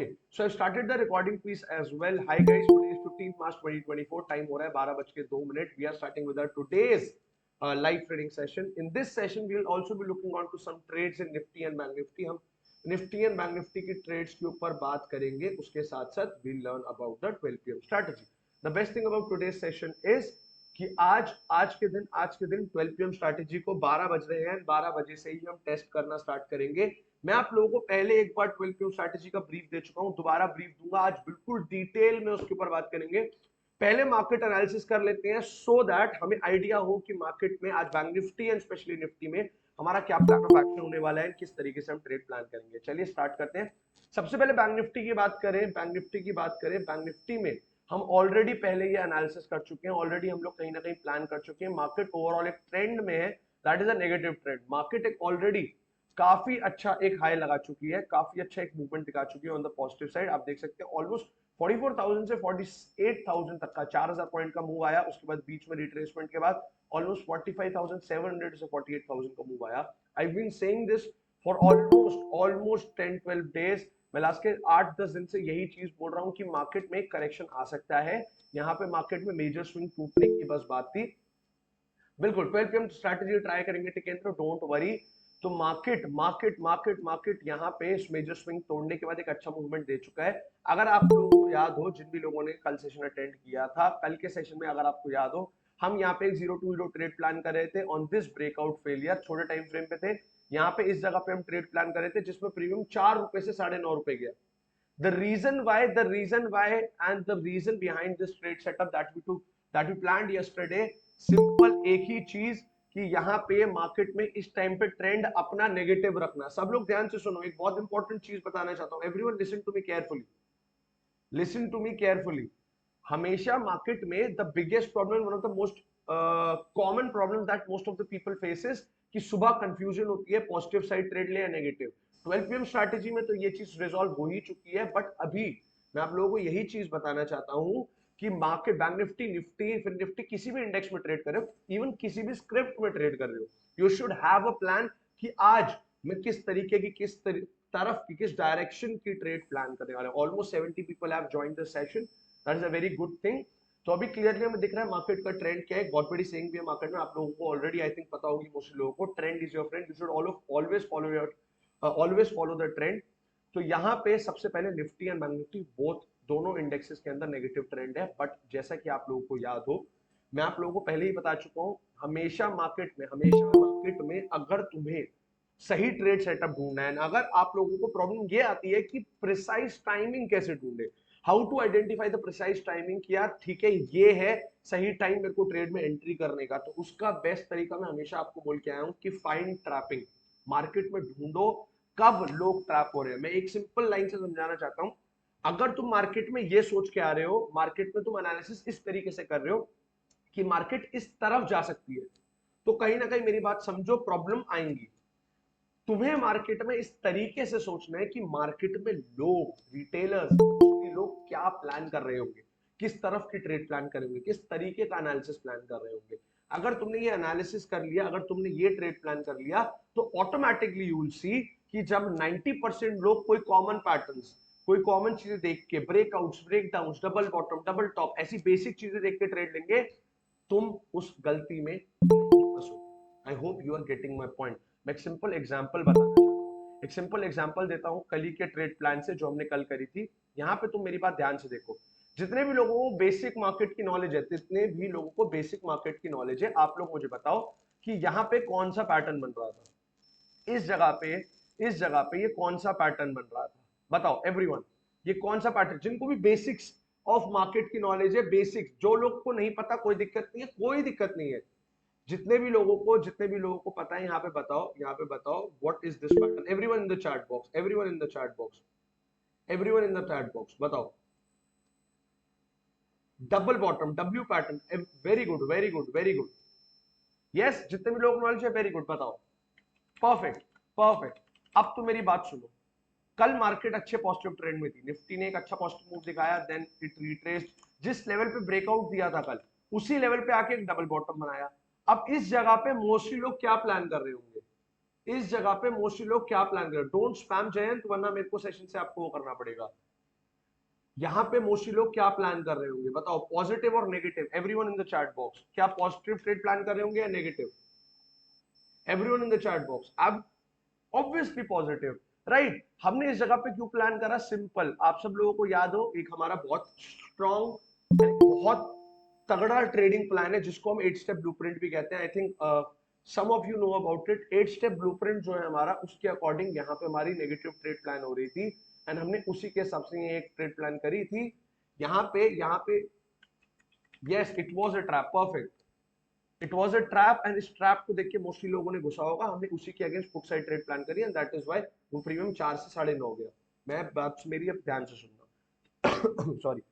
Okay, so I've started the recording piece as well. Hi guys, today is 15th March 2024. Time हो रहा है 12:02. We are starting with our today's live trading session. In this session, we will also be looking on to some trades in Nifty and Bank Nifty. हम Nifty and Bank Nifty की trades के ऊपर बात करेंगे. उसके साथ साथ we'll learn about the 12 PM strategy. The best thing about today's session is कि आज के दिन 12 PM स्ट्रैटेजी को 12 बज रहे हैं. 12 बजे से ही हम टेस्ट करना स्टार्ट करेंगे. मैं आप लोगों को पहले एक बार 12 PM स्ट्रैटेजी का ब्रीफ दे चुका हूं, दोबारा ब्रीफ दूंगा. आज बिल्कुल डिटेल में उसके ऊपर बात करेंगे. पहले मार्केट एनालिसिस कर लेते हैं सो दैट हमें आइडिया हो कि मार्केट में आज bank Nifty and specially Nifty में हमारा क्या प्लान ऑफ एक्शन होने वाला है, किस तरीके से हम ट्रेड प्लान करेंगे. चलिए स्टार्ट करते हैं. सबसे पहले बैंक निफ्टी की बात करें. बैंक निफ्टी में हम ऑलरेडी पहले ये एनालिसिस कर चुके हैं. ऑलरेडी हम लोग कहीं ना कहीं प्लान कर चुके हैं. मार्केट ओवरऑल एक ट्रेंड में है, that is a negative trend. Market एक ऑलरेडी काफी अच्छा एक हाई लगा चुकी है, काफी अच्छा एक मूवमेंट दिखा चुकी है ऑन द पॉजिटिव साइड. आप देख सकते हैं ऑलमोस्ट 44,000 से 48,000 तक का 4000 पॉइंट का मूव आया. उसके बाद बीच में रिट्रेसमेंट के बाद ऑलमोस्ट 45,700 से 48,000 का मूव आया. I been saying this for almost 10-12 days. मैं लास्ट के 8-10 दिन से यही चीज बोल रहा हूं कि मार्केट में करेक्शन आ सकता है. यहाँ पे मार्केट में मेजर स्विंग टूटने की बस बात थी. बिल्कुल 12 PM स्ट्रैटेजी ट्राई करेंगे, टिकेंद्र, डोंट वरी. तो मार्केट यहाँ पे मेजर स्विंग तोड़ने के बाद एक अच्छा मूवमेंट दे चुका है. अगर आप लोगों को याद हो, जिन भी लोगों ने कल सेशन अटेंड किया था, कल के सेशन में अगर आपको याद हो, हम यहाँ पे 0-2 ट्रेड प्लान कर रहे थे ऑन दिस ब्रेकआउट फेलियर. छोटे टाइम फ्रेम पे थे. यहाँ पे इस जगह पे हम ट्रेड प्लान कर रहे थे जिसमें प्रीमियम 4 रुपए से 9.5 गया. The reason why and the reason behind this trade setup that we planned yesterday, simple एक ही चीज कि यहाँ पे मार्केट में इस टाइम पे ट्रेंड अपना नेगेटिव रखना. सब लोग ध्यान से सुनो, एक बहुत इंपॉर्टेंट चीज बताना चाहता हूं. Everyone listen to me carefully. हमेशा मार्केट में the biggest problem, one of the most common problem that most of the people faces, कि सुबह कंफ्यूजन होती है पॉजिटिव साइड ट्रेड ले या नेगेटिव. 12 PM स्ट्रैटेजी में तो ये चीज रिजॉल्व हो ही चुकी है. बट अभी मैं आप लोगों को यही चीज बताना चाहता हूं कि मार्केट बैंक निफ्टी फिर निफ्टी किसी भी इंडेक्स में ट्रेड कर रहे हो, इवन किसी भी स्क्रिप्ट में ट्रेड कर रहे हो, you should have a plan कि आज मैं किस तरीके की तरफ की किस डायरेक्शन की ट्रेड प्लान करने वाले. Almost 70 people have joined the session. That is a very good thing. तो अभी क्लियरली हमें दिख रहा है मार्केट का ट्रेंड क्या है. बहुत बड़ी सेइंग भी है मार्केट में, आप लोगों को ऑलरेडी आई थिंक पता होगी मोस्ट लोगों को. Trend is your friend. You should always follow the trend. तो यहाँ पे सबसे पहले Nifty and bank Nifty both दोनों इंडेक्सेस के अंदर नेगेटिव ट्रेंड है. बट जैसा कि आप लोगों को याद हो, मैं आप लोगों को पहले ही बता चुका हूं, हमेशा मार्केट में अगर तुम्हें सही ट्रेड सेटअप ढूंढना है, अगर आप लोगों को प्रॉब्लम ये आती है कि प्रिसाइज टाइमिंग कैसे ढूंढे, how to identify the precise timing, कि यार ठीक है ये है सही टाइम मेरे को ट्रेड में एंट्री करने का, तो उसका बेस्ट तरीका मैं हमेशा आपको बोल के आया हूं कि फाइंड ट्रैपिंग. मार्केट में ढूंढो कब लोग ट्रैप हो रहे हैं. मैं एक सिंपल लाइन से समझाना चाहता हूं. अगर तुम मार्केट में ये सोच के आ रहे हो, मार्केट में तुम एनालिसिस इस तरीके से कर रहे हो कि मार्केट इस तरफ जा सकती है, तो कहीं ना कहीं मेरी बात समझो, प्रॉब्लम आएंगी. तुम्हें मार्केट में इस तरीके से सोचना है कि मार्केट में लोग, रिटेलर्स, लोग क्या प्लान कर रहे होंगे, किस तरफ की ट्रेड प्लान करेंगे, किस तरीके का एनालिसिस प्लान कर रहे होंगे. अगर तुमने ये एनालिसिस कर लिया, अगर तुमने ये ट्रेड प्लान कर लिया, तो ऑटोमेटिकली यू विल सी कि जब 90% लोग कोई कॉमन पैटर्न्स, कोई कॉमन चीजें देख के, breakouts, breakdowns, double bottom, double top, ऐसी बेसिक चीजें देख के ट्रेड लेंगे, तुम उस गलती में नहीं फंसोगे. I hope you are getting my point. मैं एक सिंपल एग्जांपल बताना चाहता हूं, एक सिंपल एग्जांपल देता हूं कल के ट्रेड प्लान से जो हमने कल करी थी. यहां पे तुम मेरी बात ध्यान से देखो. जितने भी लोगों को बेसिक मार्केट की नॉलेज है, जितने भी लोगों को बेसिक मार्केट की नॉलेज है, आप लोग मुझे बताओ कि यहाँ पे कौन सा पैटर्न बन रहा था. इस जगह पे ये कौन सा पैटर्न बन रहा था, बताओ एवरीवन. ये कौन सा पैटर्न, जिनको भी बेसिक्स ऑफ मार्केट की नॉलेज है, बेसिक्स, जो लोग को नहीं पता कोई दिक्कत नहीं है, कोई दिक्कत नहीं है. जितने भी लोगों को पता है, यहाँ पे बताओ what is this pattern. Everyone in the chat box, बताओ. Double bottom, W pattern. Very good, very good. Yes, जितने भी लोग नॉलेज है, वेरी गुड, बताओ. परफेक्ट. अब तो मेरी बात सुनो. कल मार्केट अच्छे पॉजिटिव ट्रेंड में थी. निफ्टी ने एक अच्छा पॉजिटिव मूव दिखाया, देन इट रिट्रेस्ड. जिस लेवल पे ब्रेकआउट दिया था कल, उसी लेवल पे आके एक डबल बॉटम बनाया. अब इस जगह पे मोस्टली लोग क्या प्लान कर रहे होंगे, डोंट स्पैम जयंत, वरना मेरे को सेशन से आपको वो करना पड़ेगा. यहाँ पे मोस्टली लोग क्या प्लान कर रहे होंगे बताओ, पॉजिटिव और negative? Everyone in the chat box, क्या पॉजिटिव ट्रेड प्लान कर रहे होंगे या negative? Everyone in the chat box. अब ऑब्वियसली पॉजिटिव, राइट? हमने इस जगह पे क्यों प्लान करा? सिंपल, आप सब लोगों को याद हो, एक हमारा बहुत स्ट्रॉन्ग, बहुत तगड़ा ट्रेडिंग प्लान है जिसको हम 8 स्टेप ब्लूप्रिंट भी कहते हैं। I think some of you know about it. 8 step blueprint जो है हमारा, उसके अकॉर्डिंग यहाँ पे हमारी नेगेटिव ट्रेड प्लान हो रही थी, एंड हमने उसी के हिसाब से एक ट्रेड प्लान करी थी। यहाँ पे yes, it was a trap, perfect. It was a trap, and इस ट्रैप को देख के मोस्टली लोगों ने घुसा होगा। हमने उसी के against put side trade plan करी, एंड दैट इज व्हाई वो प्रीमियम 4 से 9.5 हो गया। मैं बात मेरी अब ध्यान से सुनना। सॉरी।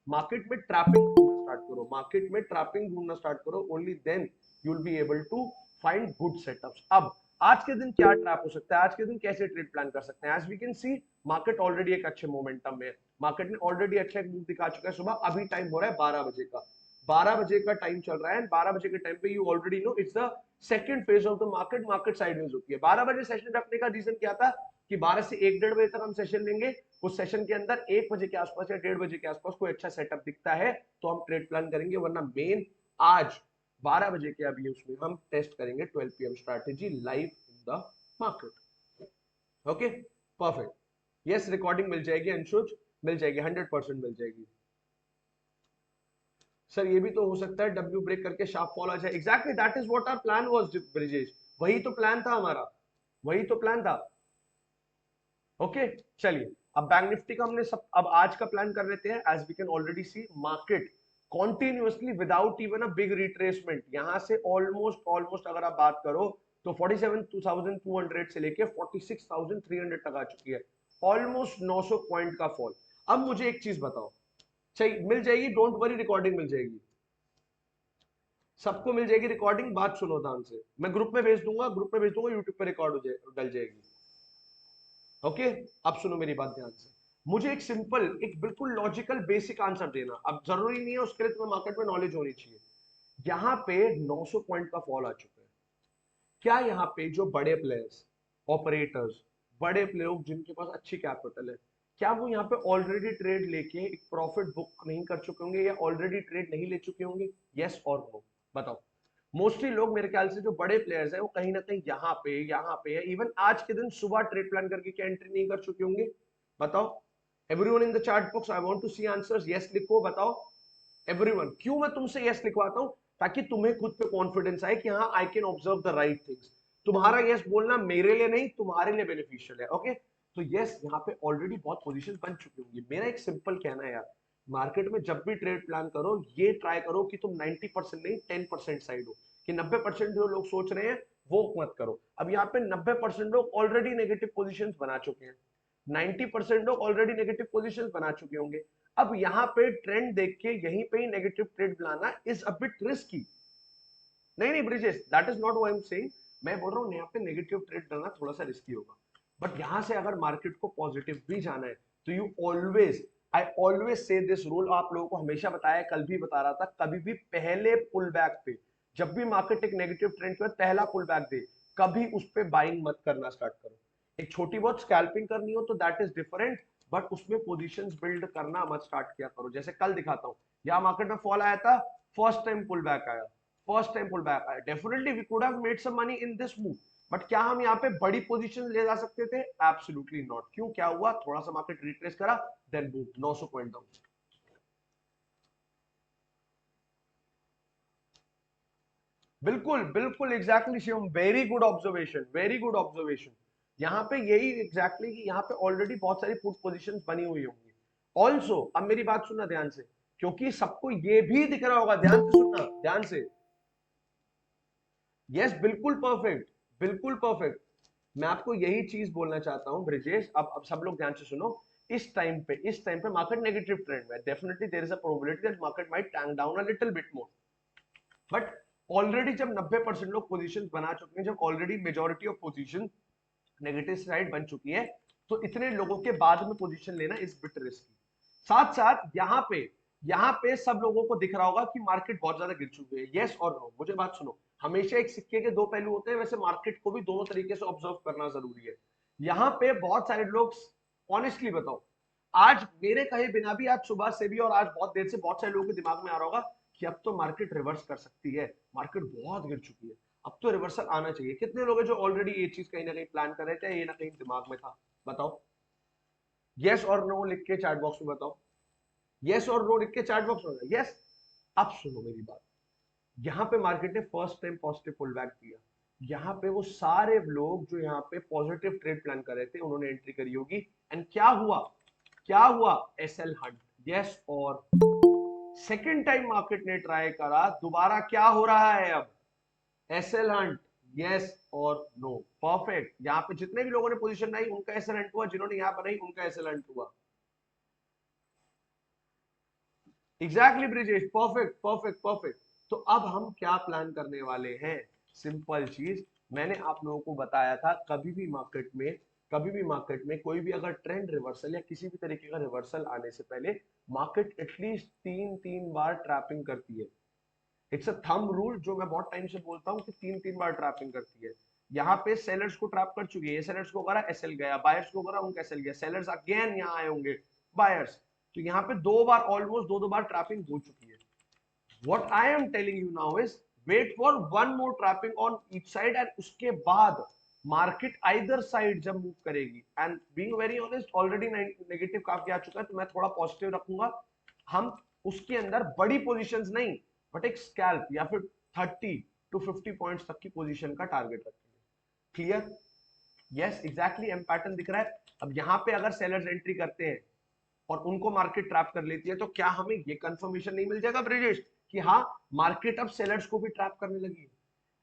मार्केट में ट्रैपिंग ढूंढना स्टार्ट करो, मार्केट में ट्रैपिंग ढूंढना स्टार्ट करो, only then you will be able to find good setups. अब आज के दिन क्या ट्रैप हो सकता है, आज के दिन कैसे ट्रेड प्लान कर सकते हैं? As we can see, market already एक अच्छे मोमेंटम में है, मार्केट ने ऑलरेडी अच्छा एक मूव दिखा चुका है सुबह। अभी टाइम हो रहा है 12 बजे का, 12 बजे का टाइम चल रहा है, एंड 12 बजे के टाइम पे you already know it's the second phase of the market. Market sideways होती है। 12 बजे सेशन रखने का रीजन क्या था कि 12 से 1 1:30 बजे तक हम सेशन लेंगे। उस सेशन के अंदर 1 बजे के आसपास या 1:30 बजे के आसपास कोई अच्छा सेटअप दिखता है तो हम ट्रेड प्लान करेंगे, वरना मेन आज 12 बजे के अभी उसमें हम टेस्ट करेंगे 12 PM strategy live in the market. Okay, perfect. Yes, recording मिल जाएगी अंशुज, मिल जाएगी, 100% मिल जाएगी। सर ये भी तो हो सकता है डब्ल्यू ब्रेक करके शार्प फॉल आ जाए। Exactly, that is what our plan was Brijesh, वही तो प्लान था हमारा, वही तो प्लान था। ओके, चलिए अब बैंक निफ्टी का हमने सब, अब आज का प्लान कर लेते हैं। As we can already see, market continuously without even a big retracement, यहां से ऑलमोस्ट ऑलमोस्ट अगर आप बात करो तो 47,200 से लेके 46,300 तक आ चुकी है। ऑलमोस्ट 900 पॉइंट का फॉल। अब मुझे एक चीज बताओ, चाहिए मिल जाएगी, डोंट वरी, रिकॉर्डिंग मिल जाएगी, सबको मिल जाएगी रिकॉर्डिंग। बात सुनो ध्यान से, मैं ग्रुप में भेज दूंगा, ग्रुप में भेज दूंगा, यूट्यूब पे रिकॉर्ड हो जाए, डल जाएगी। ओके, अब सुनो मेरी बात ध्यान से, मुझे एक सिंपल, एक बिल्कुल लॉजिकल बेसिक आंसर देना। अब जरूरी नहीं है उसके लिए तुम्हें मार्केट में नॉलेज होनी चाहिए। यहाँ पे 900 पॉइंट का फॉल आ चुका है, क्या यहाँ पे जो बड़े प्लेयर्स, ऑपरेटर्स, बड़े प्लेयर जिनके पास अच्छी कैपिटल है, क्या वो यहाँ पे ऑलरेडी ट्रेड लेके एक प्रॉफिट बुक नहीं कर चुके होंगे, या ऑलरेडी ट्रेड नहीं ले चुके होंगे? यस और नो, बताओ। मोस्टली लोग, मेरे ख्याल से जो बड़े प्लेयर्स हैं वो कहीं ना कहीं यहाँ पे है, इवन आज के दिन सुबह ट्रेड प्लान करके क्या एंट्री नहीं कर चुके होंगे? बताओ। Everyone in the chat box, I want to see answers. Yes लिखो, बताओ एवरीवन। क्यों मैं तुमसे यस लिखवाता हूं? ताकि तुम्हें खुद पे कॉन्फिडेंस आए कि हाँ, I can observe the right things. तुम्हारा यस बोलना मेरे लिए नहीं, तुम्हारे लिए बेनिफिशियल है। ओके, तो यस, यहाँ पे ऑलरेडी बहुत पोजीशन बन चुकी होंगी। मेरा एक सिंपल कहना है यार, मार्केट में जब भी ट्रेड प्लान करो, ये ट्राई करो कि तुम 90% नहीं 10% साइड हो, कि 90% जो लोग सोच रहे हैं वो मत करो। अब यहाँ पे 90% लोग ऑलरेडी नेगेटिव पोजीशंस बना चुके हैं, 90% लोग ऑलरेडी नेगेटिव पोजीशंस बना चुके होंगे। अब यहाँ पे ट्रेंड देख के यहीं पे ही नेगेटिव ट्रेड बनाना इज अ बिट रिस्की। नहीं नहीं Brijesh, that is not what I am saying. मैं बोल रहा हूँ यहाँ पे नेगेटिव ट्रेड करना थोड़ा सा रिस्की होगा, बट यहाँ से अगर मार्केट को पॉजिटिव भी जाना है तो you always, I always say this rule, आप लोगों को हमेशा बताया, कल भी बता रहा था, कभी भी पहले पुल बैक पे, जब भी मार्केट एक नेगेटिव ट्रेंड पे पहला पुल बैक दे, कभी उस पे बाइंग मत करना स्टार्ट करो। एक छोटी बहुत स्कैल्पिंग करनी हो तो दैट इज डिफरेंट, बट उसमें पोजीशंस बिल्ड करना मत स्टार्ट किया करो। जैसे कल दिखाता हूँ, यहाँ मार्केट में फॉल आया था, फर्स्ट टाइम पुल बैक आया, फर्स्ट टाइम पुल बैक आया, definitely we could have made some money in this move, but क्या हम यहाँ पे बड़ी पोजीशन ले जा सकते थे? Absolutely not. क्यों, क्या हुआ? थोड़ा सा मार्केट रिट्रेस करा, देन मूव 900 पॉइंट डाउन। बिल्कुल बिल्कुल, exactly Shivam, very good observation, very good observation. यहाँ पे यही एग्जैक्टली कि यहाँ पे ऑलरेडी बहुत सारी पुट पोजीशंस बनी हुई होंगी। ऑल्सो अब मेरी बात सुनना ध्यान से, क्योंकि सबको ये भी दिख रहा होगा, ध्यान से सुनना, ध्यान से। यस, बिल्कुल परफेक्ट, बिल्कुल परफेक्ट। मैं आपको यही चीज बोलना चाहता हूं ब्रिजेश। अब सब लोग ध्यान से सुनो। इस टाइम पे मार्केट नेगेटिव ट्रेंड में, definitely there is a probability that market might tank down a little bit more, but already जब 90% लोग पोजीशंस बना चुके हैं, जब already majority of position negative side बन चुकी है, तो इतने लोगों के बाद में पोजीशन लेना इज बिट रिस्की। साथ साथ यहाँ पे सब लोगों को दिख रहा होगा कि मार्केट बहुत ज्यादा गिर चुकी है। यस और नो, मुझे बात सुनो, हमेशा एक सिक्के के दो पहलू होते हैं, वैसे मार्केट को भी दोनों तरीके से ऑब्जर्व करना जरूरी है। यहाँ पे बहुत सारे लोग, ऑनेस्टली बताओ, आज मेरे कहे बिना भी आज सुबह से भी और आज बहुत देर से बहुत सारे लोगों के दिमाग में आ रहा होगा कि अब तो मार्केट रिवर्स कर सकती है, मार्केट बहुत गिर चुकी है, अब तो रिवर्सल आना चाहिए। कितने लोग हैं जो ऑलरेडी ये चीज कहीं ना कहीं प्लान कर रहे थे, ये ना कहीं दिमाग में था? बताओ, यस और नो लिख के चैट बॉक्स में बताओ, यस और नो लिख के चैट बॉक्स में। यस। अब सुनो मेरी बात, यहाँ पे मार्केट ने first time positive pull back दिया। यहाँ पे वो सारे लोग जो यहाँ पे पॉजिटिव ट्रेड प्लान कर रहे थे उन्होंने एंट्री करी होगी। एंड क्या हुआ, क्या हुआ? SL hunt. यस और सेकेंड टाइम मार्केट ने ट्राई करा, दोबारा क्या हो रहा है अब? SL hunt. यस और नो। परफेक्ट। यहाँ पे जितने भी लोगों ने पोजीशन बनाई उनका एसएल हंट हुआ, जिन्होंने यहाँ बनाई उनका एसएल हंट हुआ। Exactly Brijesh, perfect perfect perfect. तो अब हम क्या प्लान करने वाले हैं? सिंपल चीज, मैंने आप लोगों को बताया था, कभी भी मार्केट में, कभी भी मार्केट में कोई भी अगर ट्रेंड रिवर्सल या किसी भी तरीके का रिवर्सल आने से पहले मार्केट एटलीस्ट तीन तीन बार ट्रैपिंग करती है। इट्स अ थंब रूल जो मैं बहुत टाइम से बोलता हूँ कि तीन तीन बार ट्रैपिंग करती है। यहाँ पे सेलर्स को ट्रैप कर चुकी है, ये सेलर्स को करा एसएल गया, बायर्स को करा उनका एसएल गया, सेलर्स अगेन यहाँ आए होंगे बायर्स। तो यहाँ पे दो बार, ऑलमोस्ट दो दो बार ट्रैपिंग हो चुकी है। What I am telling you now is wait for one more trapping on each side and उसके बाद मार्केट आइदर साइड जब मूव करेगी, and being very honest already negative काफी आ चुका है, तो मैं थोड़ा पॉजिटिव रखूंगा। हम उसके अंदर बड़ी पोजीशंस नहीं, बट एक स्कैल्प या फिर 30 to 50 पॉइंट्स तक की पोजीशन का टारगेट रखेंगे। Clear? Yes exactly, M pattern दिख रहा है। अब यहाँ पे अगर सेलर्स एंट्री करते हैं और उनको मार्केट ट्रैप कर लेती है, तो क्या हमें ये कंफर्मेशन नहीं मिल जाएगा ब्रिजेश कि हाँ मार्केट अब सेलर्स को भी ट्रैप करने लगी है?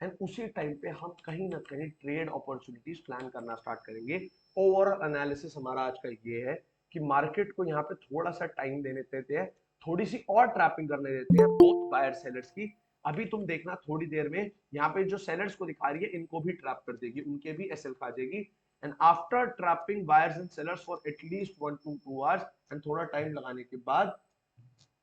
एंड उसी टाइम पे हम कहीं ना कहीं ट्रेड अपॉर्चुनिटीज प्लान करना स्टार्ट करेंगे। ओवरऑल एनालिसिस हमारा आज का ये है कि मार्केट को यहाँ पे थोड़ा सा टाइम देने देते हैं, थोड़ी सी और ट्रैपिंग करने देते हैं बोथ बायर सेलर्स की। अभी तुम देखना थोड़ी देर में यहाँ पे जो सेलर्स को दिखा रही है इनको भी ट्रैप कर देगी, उनके भी एसएल खा जाएगी। And after trapping buyers and sellers for at least 1 to 2 hours and थोड़ा टाइम लगाने के बाद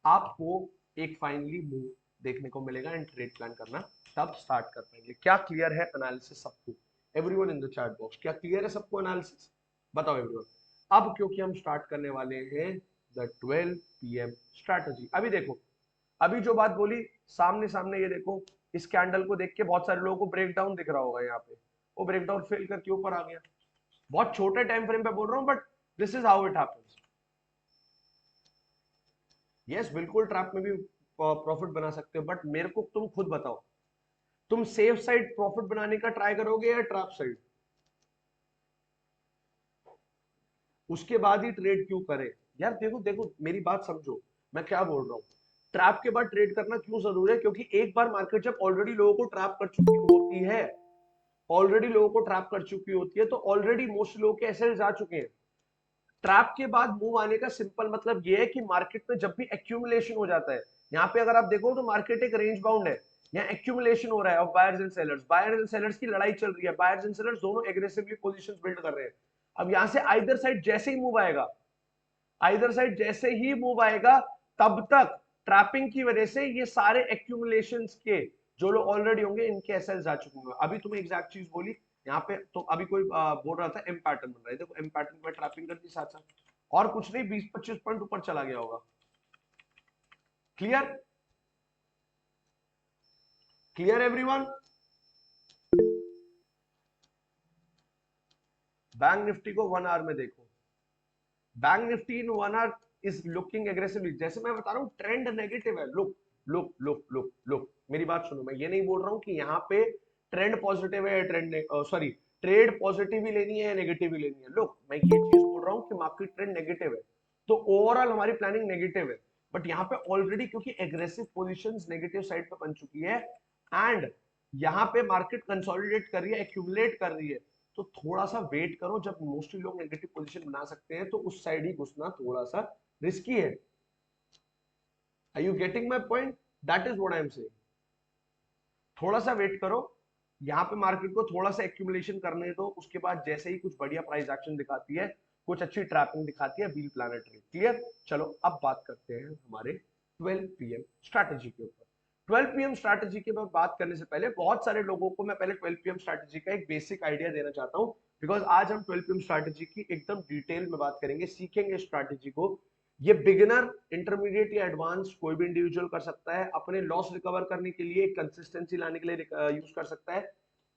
आपको एक फाइनली मूव देखने को मिलेगा एंड ट्रेड प्लान करना तब स्टार्ट कर पाएंगे। क्या क्लियर है एनालिसिस सबको? Everyone in the chat box, क्या क्लियर है सबको एनालिसिस? बताओ एवरीवन। अब क्योंकि हम स्टार्ट करने वाले हैं द 12 PM स्ट्रैटेजी। अभी देखो, अभी जो बात बोली सामने सामने, ये देखो इस कैंडल को देख के बहुत सारे लोगों को ब्रेकडाउन दिख रहा होगा यहाँ पे, वो ब्रेकडाउन फेल करके ऊपर आ गया। बहुत छोटे टाइम फ्रेम पे बोल रहा हूं, but this is how it happens. Yes, बिल्कुल ट्रैप में भी प्रॉफिट बना सकते हो, बट मेरे को तुम खुद बताओ, तुम सेफ साइड प्रॉफिट बनाने का ट्राई करोगे या ट्रैप साइड? उसके बाद ही ट्रेड क्यों करे? यार देखो देखो मेरी बात समझो, मैं क्या बोल रहा हूँ। ट्रैप के बाद ट्रेड करना क्यों जरूरी है? क्योंकि एक बार मार्केट जब ऑलरेडी लोगों को ट्रैप कर चुकी होती है, ऑलरेडी लोगों को ट्रैप कर चुकी होती है, तो ऑलरेडी मोस्ट लोगों के एसेट्स आ चुके हैं। ट्रैप के बाद मूव आने का सिंपल मतलब ये है कि मार्केट में जब भी एक्यूमुलेशन हो जाता है, यहाँ पे अगर आप देखो तो मार्केट एक रेंज बाउंड है, यहाँ एक्यूमुलेशन हो रहा है of buyers and sellers, buyers and sellers की लड़ाई चल रही है, बायर्स एंड सेलर्स दोनों एग्रेसिवली पोजीशंस बिल्ड कर रहे हैं। अब यहाँ से आइदर साइड जैसे ही मूव आएगा, आइदर साइड जैसे ही मूव आएगा, तब तक ट्रैपिंग की वजह से ये सारे एक्यूमुलेशंस के जो लोग ऑलरेडी होंगे इनके एसेट्स जा चुके होंगे। अभी तुम्हें एग्जैक्ट चीज बोली यहाँ पे, तो अभी कोई बोल रहा था एम पैटर्न बन रहा है, देखो एम पैटर्न में ट्रैपिंग कर दी साथ साथ, और कुछ नहीं 20-25 पॉइंट ऊपर चला गया होगा। Clear? Clear everyone? Bank Nifty को 1 आवर में देखो, bank Nifty in 1 our is looking aggressively. जैसे मैं बता रहा हूँ ट्रेंड नेगेटिव है, look look look look look, मेरी बात सुनो, मैं ये नहीं बोल रहा हूँ कि यहाँ पे ट्रेंड पॉजिटिव है, ट्रेंड सॉरी ट्रेड पॉजिटिव ही लेनी है नेगेटिव ही लेनी है। लुक मैं ये चीज बोल रहा हूँ कि मार्केट ट्रेंड नेगेटिव है, तो ओवरऑल हमारी प्लानिंग नेगेटिव है, बट यहाँ पे ऑलरेडी क्योंकि एग्रेसिव पोजीशंस नेगेटिव साइड पे बन चुकी है, एंड यहाँ पे मार्केट कंसोलिडेट कर रही है, एक्यूमुलेट कर रही है, तो थोड़ा सा वेट करो, जब मोस्टली लोग नेगेटिव पोजीशन बना सकते हैं तो उस साइड ही घुसना थोड़ा सा रिस्की है। Are you getting my point? That is what I am saying. थोड़ा सा वेट करो, यहाँ पे मार्केट को थोड़ा सा एक्यूमुलेशन करने दो, उसके बाद जैसे ही कुछ बढ़िया प्राइस एक्शन दिखाती है, कुछ अच्छी ट्रैपिंग दिखाती है, व्हील प्लानर ट्रेड। क्लियर? चलो अब बात करते हैं हमारे 12 PM स्ट्रैटेजी के ऊपर। 12 PM स्ट्रैटेजी के बाद बात करने से पहले बहुत सारे लोगों को मैं पहले 12 PM स्ट्रैटेजी का एक बेसिक आइडिया देना चाहता हूँ, बिकॉज आज हम 12 PM स्ट्रैटेजी की एकदम डिटेल में बात करेंगे, सीखेंगे स्ट्रैटेजी को। ये बिगिनर, इंटरमीडिएट या एडवांस कोई भी इंडिविजुअल कर सकता है, अपने लॉस रिकवर करने के लिए, कंसिस्टेंसी लाने के लिए यूज कर सकता है।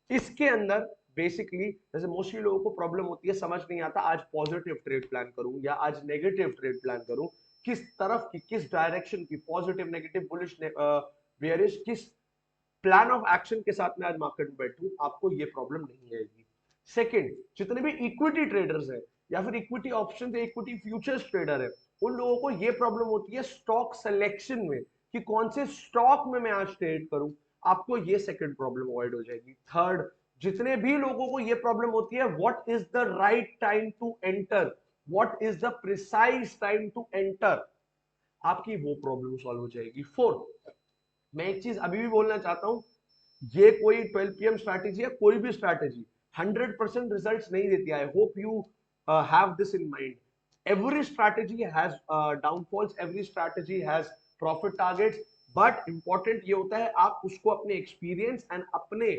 इसके अंदर बेसिकली जैसे मोस्टली लोगों को प्रॉब्लम होती है, समझ नहीं आता आज पॉजिटिव ट्रेड प्लान करूं या आज नेगेटिव ट्रेड प्लान करूं, किस तरफ की, किस डायरेक्शन की, पॉजिटिव, नेगेटिव, बुलिश, बेयरिश, किस प्लान ऑफ एक्शन के साथ में आज मार्केट में बैठूं, आपको ये प्रॉब्लम नहीं आएगी। सेकंड, जितने भी इक्विटी ट्रेडर्स हैं या फिर equity option, equity futures trader है, उन लोगों को ये प्रॉब्लम होती है स्टॉक सिलेक्शन में कि कौन से स्टॉक में मैं आज ट्रेड करूं, आपको ये सेकंड प्रॉब्लम अवॉइड हो जाएगी। थर्ड, जितने भी लोगों को ये प्रॉब्लम होती है what is the right time to enter, what is the precise time to enter, आपकी वो प्रॉब्लम सॉल्व हो जाएगी। फोर्थ, मैं एक चीज अभी भी बोलना चाहता हूं, ये कोई 12 PM स्ट्रैटेजी है, कोई भी स्ट्रैटेजी 100% रिजल्ट्स नहीं देती। आई hope you have this in mind. Every strategy has downfalls, every strategy has profit targets, but important ये होता है आप उसको अपने एक्सपीरियंस एंड अपने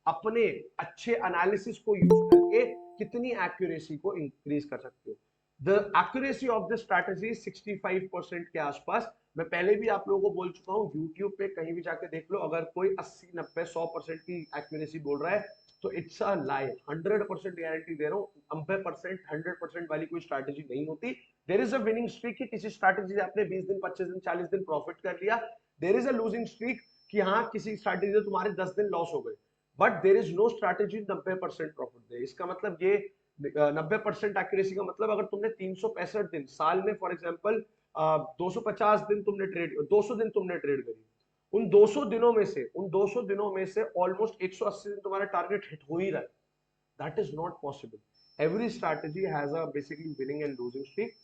अपने अच्छे एनालिसिस को यूज करके कितनी एक्यूरेसी को इंक्रीज कर सकते हो। The accuracy of the strategy 65% के आसपास। मैं पहले भी आप लोगों को बोल चुका हूं, यूट्यूब पे कहीं भी जाके देख लो, अगर कोई 80, 90, 100% की एक्यूरेसी बोल रहा है तो इट्स अ लाई। 100% गारंटी दे रहा हूं, 90%, 100% वाली कोई स्ट्रैटेजी नहीं होती। There is a winning streak कि किसी स्ट्रैटेजी से आपने 20 दिन, 25 दिन, 40 दिन प्रॉफिट कर लिया। There is a losing streak कि हाँ किसी स्ट्रैटेजी से तुम्हारे 10 दिन लॉस हो गए, but there is no strategy 90% profit दे। इसका मतलब ये 90% एक्यूरेसी का मतलब अगर तुमने 365 दिन साल में, फॉर एग्जांपल 250 दिन तुमने ट्रेड, 200 दिन तुमने ट्रेड करी, उन 200 दिनों में से, उन 200 दिनों में से ऑलमोस्ट 180 दिन तुम्हारा टारगेट हिट हो ही रहा है। That is not possible. Every strategy has a basically winning and losing streak.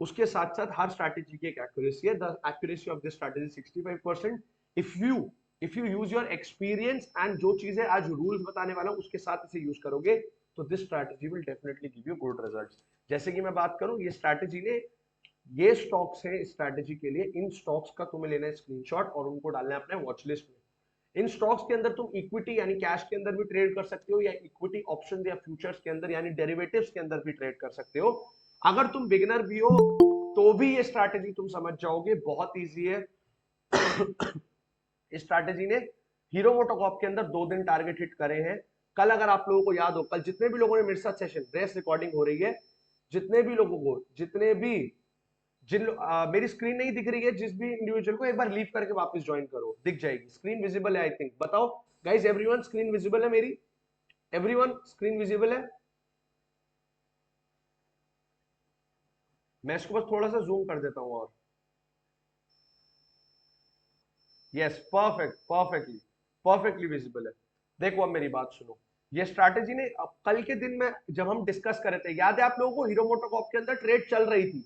उसके साथ साथ हर स्ट्रैटेजी की एक एक्यूरेसी है। The accuracy of this strategy 65%। If you use your experience and जो चीजें आज रूल्स बताने वाला हूं उसके साथ इसे यूज करोगे तो this strategy will definitely give you good results. जैसे कि मैं बात करूं, ये स्ट्रैटेजी ने, ये स्टॉक्स है स्ट्रैटेजी के लिए, इन स्टॉक्स का तुम्हें लेना है स्क्रीनशॉट और उनको डालना है अपने वॉच लिस्ट में। इन स्टॉक्स के अंदर तुम इक्विटी यानी कैश के अंदर भी ट्रेड कर सकते हो या इक्विटी ऑप्शन या फ्यूचर्स के अंदर यानी डेरिवेटिव्स के अंदर भी ट्रेड कर सकते हो। अगर तुम बिगिनर भी हो तो भी ये स्ट्रैटेजी तुम समझ जाओगे, बहुत इजी है। इस स्ट्रैटेजी ने हीरो मोटोकॉर्प के अंदर 2 दिन टारगेट हिट करे हैं। कल अगर आप लोगों को याद हो, कल जितने भी लोगों ने मेरे साथ सेशन, रेस रिकॉर्डिंग हो रही है, जितने भी लोगों को, जितने भी मेरी स्क्रीन नहीं दिख रही है, जिस भी इंडिविजुअल को एक बार लीव करके वापस ज्वाइन करो, दिख जाएगी स्क्रीन। विजिबल है आई थिंक, बताओ गाइस, एवरीवन स्क्रीन विजिबल है मेरी? एवरीवन स्क्रीन विजिबल है? मैं इसको बस थोड़ा सा जूम कर देता हूं और यस, परफेक्ट, परफेक्टली विजिबल है। देखो अब मेरी बात सुनो, ये स्ट्रैटेजी ने अब कल के दिन में जब हम डिस्कस कर रहे थे, याद है आप लोगों को, हीरो मोटोकॉर्प के अंदर ट्रेड चल रही थी।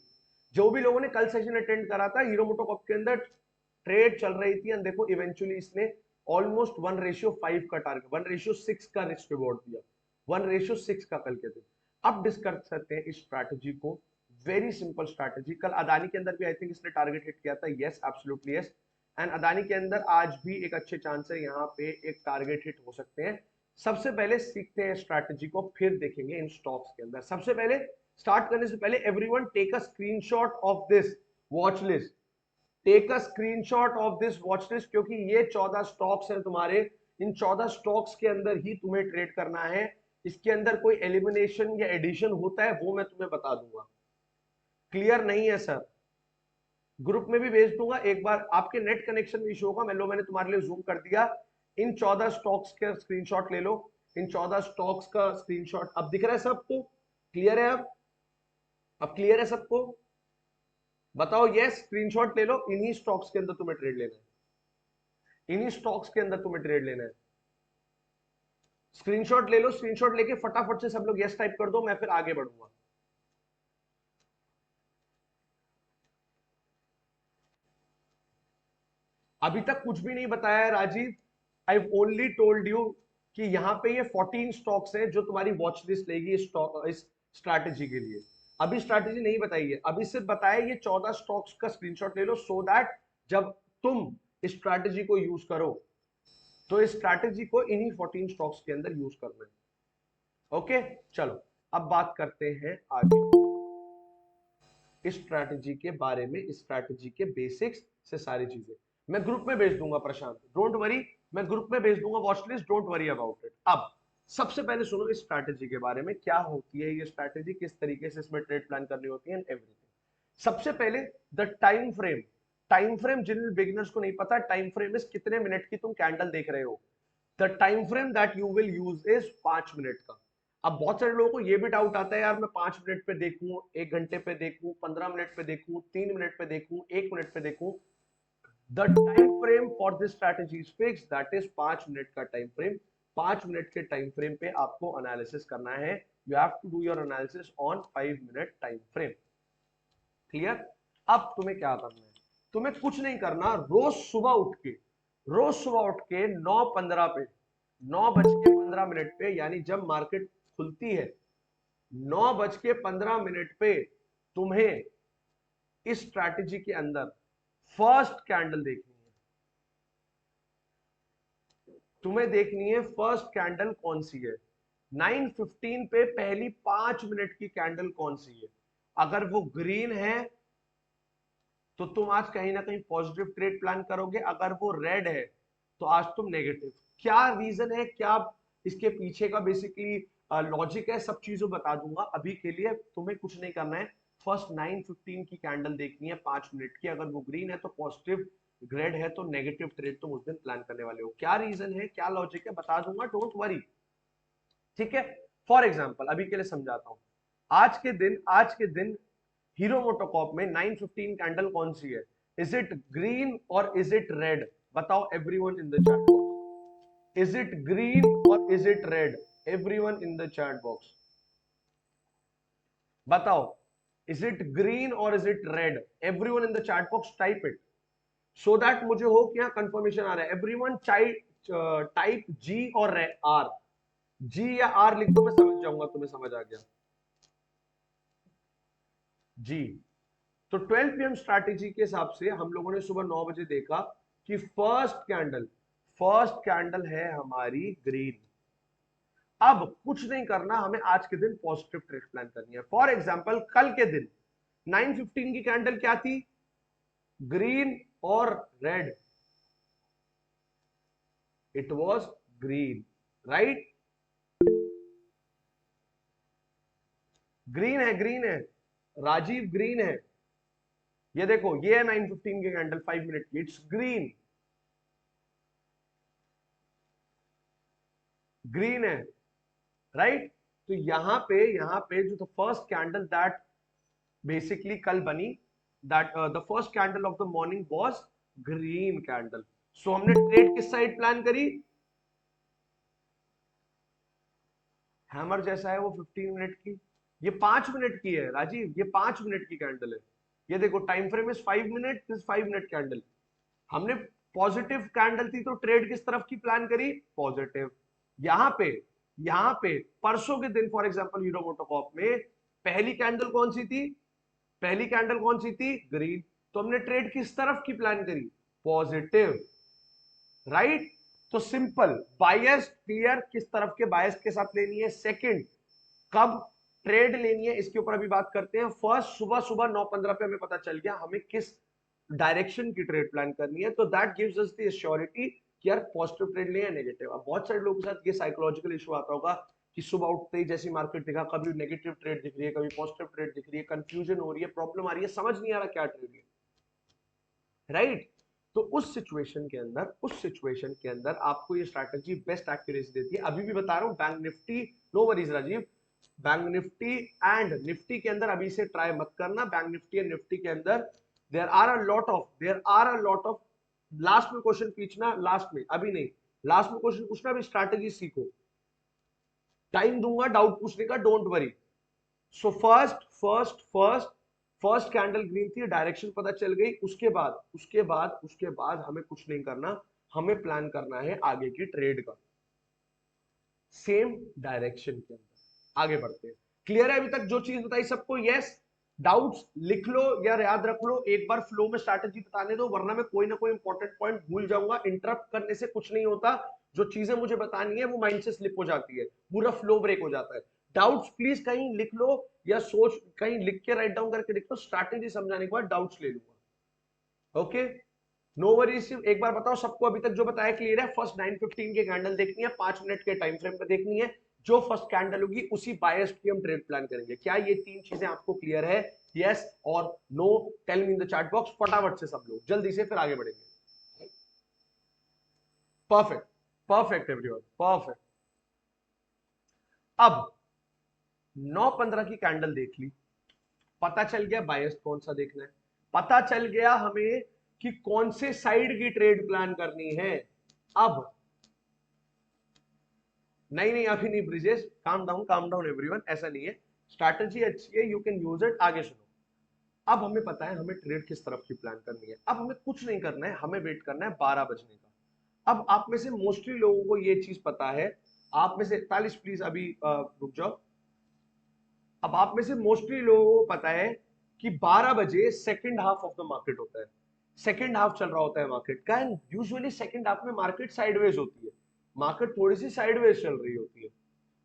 जो भी लोगों ने कल सेशन अटेंड करा था, हीरो मोटोकॉर्प के अंदर ट्रेड चल रही थी। एंड देखो इवेंचुअली इसने ऑलमोस्ट 1:5 का टारगेट, 1:6 का रिस्क रिवॉर्ड दिया, 1:6 का कल के दिन। अब डिस्कस करते हैं इस स्ट्रैटेजी को। Very simple strategy. कल अदानी के अंदर भी आई थिंक इसने टारगेट हिट किया था, yes absolutely yes. And Adani के अंदर आज भी एक अच्छे चांस है यहाँ पे एक टारगेट हिट हो सकते हैं। सबसे पहले सीखते हैं स्ट्रैटेजी को, फिर देखेंगे इन स्टॉक्स के अंदर। सबसे पहले स्टार्ट करने से पहले everyone take a screenshot of this watch list, take a screenshot of this watch list, क्योंकि ये 14 स्टॉक्स हैं तुम्हारे। इन 14 स्टॉक्स के अंदर ही तुम्हें ट्रेड करना है। इसके अंदर कोई एलिमिनेशन या एडिशन होता है वो मैं तुम्हें बता दूंगा। क्लियर नहीं है सर? ग्रुप में भी भेज दूंगा, एक बार आपके नेट कनेक्शन में इशू होगा। मैंने तुम्हारे लिए जूम कर दिया। इन 14 स्टॉक्स का स्क्रीनशॉट ले लो। इन 14 स्टॉक्स का स्क्रीनशॉट अब दिख रहा है सबको? क्लियर है? अब क्लियर है सबको? बताओ यस, स्क्रीनशॉट ले लो। इन्हीं स्टॉक्स के अंदर तुम्हें ट्रेड लेना है, इन्हीं स्टॉक्स के अंदर तुम्हें ट्रेड लेना है। स्क्रीनशॉट ले लो, स्क्रीनशॉट लेके फटाफट से सब लोग यस टाइप कर दो, मैं फिर आगे बढ़ूंगा। अभी तक कुछ भी नहीं बताया है Rajiv. I only told you कि यहाँ पे ये 14 स्टॉक्स हैं जो तुम्हारी वॉच लिस्ट लेगी इस स्ट्रैटेजी के लिए। अभी स्ट्रैटेजी नहीं बताई है, अभी सिर्फ बताया ये 14 स्टॉक्स का स्क्रीनशॉट ले लो, सो दैट जब तुम इस स्ट्रैटेजी को यूज करो तो इस स्ट्रैटेजी को इन्हीं 14 स्टॉक्स के अंदर यूज करना है। ओके चलो अब बात करते हैं आगे इस स्ट्रैटेजी के बारे में, इस स्ट्रैटेजी के बेसिक्स से सारी चीजें मैं ग्रुप में भेज दूंगा प्रशांत, डोंट वरी, मैं ग्रुप में भेज दूंगा watch list, don't worry about it. अब सबसे पहले सुनो इस स्ट्रैटेजी के बारे में, क्या होती है ये स्ट्रैटेजी, किस तरीके से इसमें ट्रेड प्लान करनी होती है एंड एवरीथिंग। सबसे पहले the time frame. Time frame जिन बिगिनर्स को नहीं पता, टाइम फ्रेम इज कितने मिनट की तुम कैंडल देख रहे हो। The time frame that you will use is 5 minute का। अब बहुत सारे लोगों को ये भी डाउट आता है यार मैं 5 मिनट पे देखूं, 1 घंटे पे देखूं, 15 मिनट पे देखूं, 3 मिनट पे देखूं, 1 मिनट पे देखूं। The time frame for this strategy is fix, that is 5 minute का टाइम फ्रेम। 5 मिनट के टाइम फ्रेम पे आपको एनालिसिस करना है। You have to do your analysis on 5 minute time frame. Clear? अब तुम्हें क्या करना है, तुम्हें कुछ नहीं करना, रोज सुबह उठ के 9:15 पे, 9:15 पे, यानी जब मार्केट खुलती है 9:15 पे तुम्हें इस स्ट्रैटेजी के अंदर फर्स्ट कैंडल देखनी है। तुम्हें देखनी है फर्स्ट कैंडल कौन सी है। 9:15 पे पहली 5 मिनट की कैंडल कौन सी है। अगर वो ग्रीन है तो तुम आज कहीं ना कहीं पॉजिटिव ट्रेड प्लान करोगे, अगर वो रेड है तो आज तुम नेगेटिव। क्या रीजन है, क्या इसके पीछे का बेसिकली लॉजिक है, सब चीजों बता दूंगा। अभी के लिए तुम्हें कुछ नहीं करना है, फर्स्ट 9:15 की कैंडल देखनी है 5 मिनट की, अगर वो ग्रीन है तो पॉजिटिव, रेड है तो नेगेटिव ट्रेड तुम उस दिन प्लान करने वाले हो। क्या रीजन है, क्या लॉजिक है, बता दूंगा, डोंट वरी। ठीक है, फॉर एग्जाम्पल अभी के लिए समझाता हूं। आज के दिन हीरो मोटोकॉर्प में 9:15 कैंडल कौन सी है। इज इट ग्रीन और इज इट रेड? बताओ everyone in the chat box, is it green और is it red? Everyone in the chat box बताओ, इज इट ग्रीन और is it red? Everyone in the chat box type it, so that मुझे हो कि confirmation आ रहा है। Everyone type जी और are, जी या आर लिख दो, मैं समझ जाऊंगा तुम्हें समझ आ गया। जी, तो 12 पीएम स्ट्रैटेजी के हिसाब से हम लोगों ने सुबह 9 बजे देखा कि फर्स्ट कैंडल है हमारी ग्रीन। अब कुछ नहीं करना, हमें आज के दिन पॉजिटिव ट्रेड प्लान करनी है। फॉर एग्जांपल कल के दिन 9:15 की कैंडल क्या थी, ग्रीन और red, it was green, right? Green है राजीव, ग्रीन है। ये देखो ये है 9:15 की कैंडल 5 मिनट की, इट्स ग्रीन, ग्रीन है, राइट? तो यहां पे जो फर्स्ट कैंडल दैट बेसिकली कल बनी, that the first candle of the morning was green candle. So हमने ट्रेड किस साइड प्लान करी, हैमर जैसा है वो 15 मिनट की, ये 5 मिनट की है राजीव, ये 5 मिनट की कैंडल है। ये देखो time frame is 5 minute, this 5 minute candle. हमने पॉजिटिव कैंडल थी तो ट्रेड किस तरफ की प्लान करी, पॉजिटिव। यहां पे यहां पे परसों के दिन फॉर एग्जांपल हीरो मोटोकॉर्प में पहली कैंडल कौन सी थी, पहली कैंडल कौन सी थी, ग्रीन। तो हमने ट्रेड किस तरफ की प्लान करी, पॉजिटिव, राइट? तो सिंपल बायस क्लियर, किस तरफ के बायस के साथ लेनी है। सेकंड, कब ट्रेड लेनी है इसके ऊपर अभी बात करते हैं। फर्स्ट, सुबह सुबह 9:15 पे हमें पता चल गया हमें किस डायरेक्शन की ट्रेड प्लान करनी है, तो that gives us the surety कि यार पॉजिटिव ट्रेड ले या नेगेटिव। अब बहुत सारे लोगों के साथ ये साइकोलॉजिकल इशू आता होगा कि सुबह उठते ही जैसी मार्केट दिखा, कभी नेगेटिव ट्रेड दिख रही है, कभी पॉजिटिव ट्रेड दिख रही है, कंफ्यूजन हो रही है, प्रॉब्लम आ रही है, समझ नहीं आ रहा क्या ट्रेड है, राइट? तो उस सिचुएशन के अंदर आपको ये स्ट्रैटेजी बेस्ट एक्यूरेसी देती है। अभी भी बता रहा हूं, bank Nifty, no worries Rajiv, bank Nifty and Nifty के अंदर अभी से ट्राई मत करना। बैंक निफ्टी एंड निफ्टी के अंदर there are a lot of last में क्वेश्चन पूछना, लास्ट में, अभी नहीं, लास्ट में क्वेश्चन पूछना, अभी स्ट्रैटेजी सीखो, टाइम दूंगा डाउट पूछने का, don't worry. So first candle green थी, डायरेक्शन पता चल गई। उसके बाद हमें कुछ नहीं करना, हमें प्लान करना है आगे की ट्रेड का, सेम डायरेक्शन के अंदर आगे बढ़ते हैं। क्लियर है अभी तक जो चीज बताई सबको, यस? डाउट्स लिख लो या याद रख लो, एक बार फ्लो में स्ट्रैटेजी बताने दो, वरना मैं कोई ना कोई इंपॉर्टेंट पॉइंट भूल जाऊंगा। इंटरप्ट करने से कुछ नहीं होता, जो चीजें मुझे बतानी है वो माइंड से स्लिप हो जाती है, पूरा फ्लो ब्रेक हो जाता है। डाउट्स प्लीज कहीं लिख लो या सोच कहीं लिख के राइट डाउन करके लिख लो, स्ट्रैटेजी समझाने के बाद डाउट्स ले लूंगा। Okay, no worries. एक बार बताओ सबको अभी तक जो बताया क्लियर है? फर्स्ट 9:15 के कैंडल देखनी है, 5 मिनट के टाइम फ्रेम पे देखनी है, जो फर्स्ट कैंडल होगी उसी बायस की हम ट्रेड प्लान करेंगे। क्या ये तीन चीजें आपको क्लियर है? यस और no? Tell me in the chat box फटाफट से सब लोग, जल्दी से, फिर आगे बढ़ेंगे। Perfect, perfect everyone, perfect. अब 9:15 की कैंडल देख ली, पता चल गया बायस कौन सा देखना है, पता चल गया हमें कि कौन से साइड की ट्रेड प्लान करनी है। अब नहीं नहीं अभी नहीं ब्रिजेश, काम डाउन एवरीवन, ऐसा नहीं है, स्ट्रैटेजी अच्छी है, यू कैन यूज इट। आगे सुनो, अब हमें पता है हमें ट्रेड किस तरफ की प्लान करनी है। अब हमें कुछ नहीं करना है, हमें वेट करना है 12 बजने का। अब आप में से मोस्टली लोगों को ये चीज पता है, आप में से 41 प्लीज अभी रुक जाओ। अब आप में से मोस्टली लोगों को पता है कि 12 बजे second half of the market होता है, सेकंड हाफ चल रहा होता है मार्केट का, एंड यूजुअली सेकंड हाफ में मार्केट साइडवेज होती है, मार्केट थोड़ी सी साइडवेज चल रही होती है,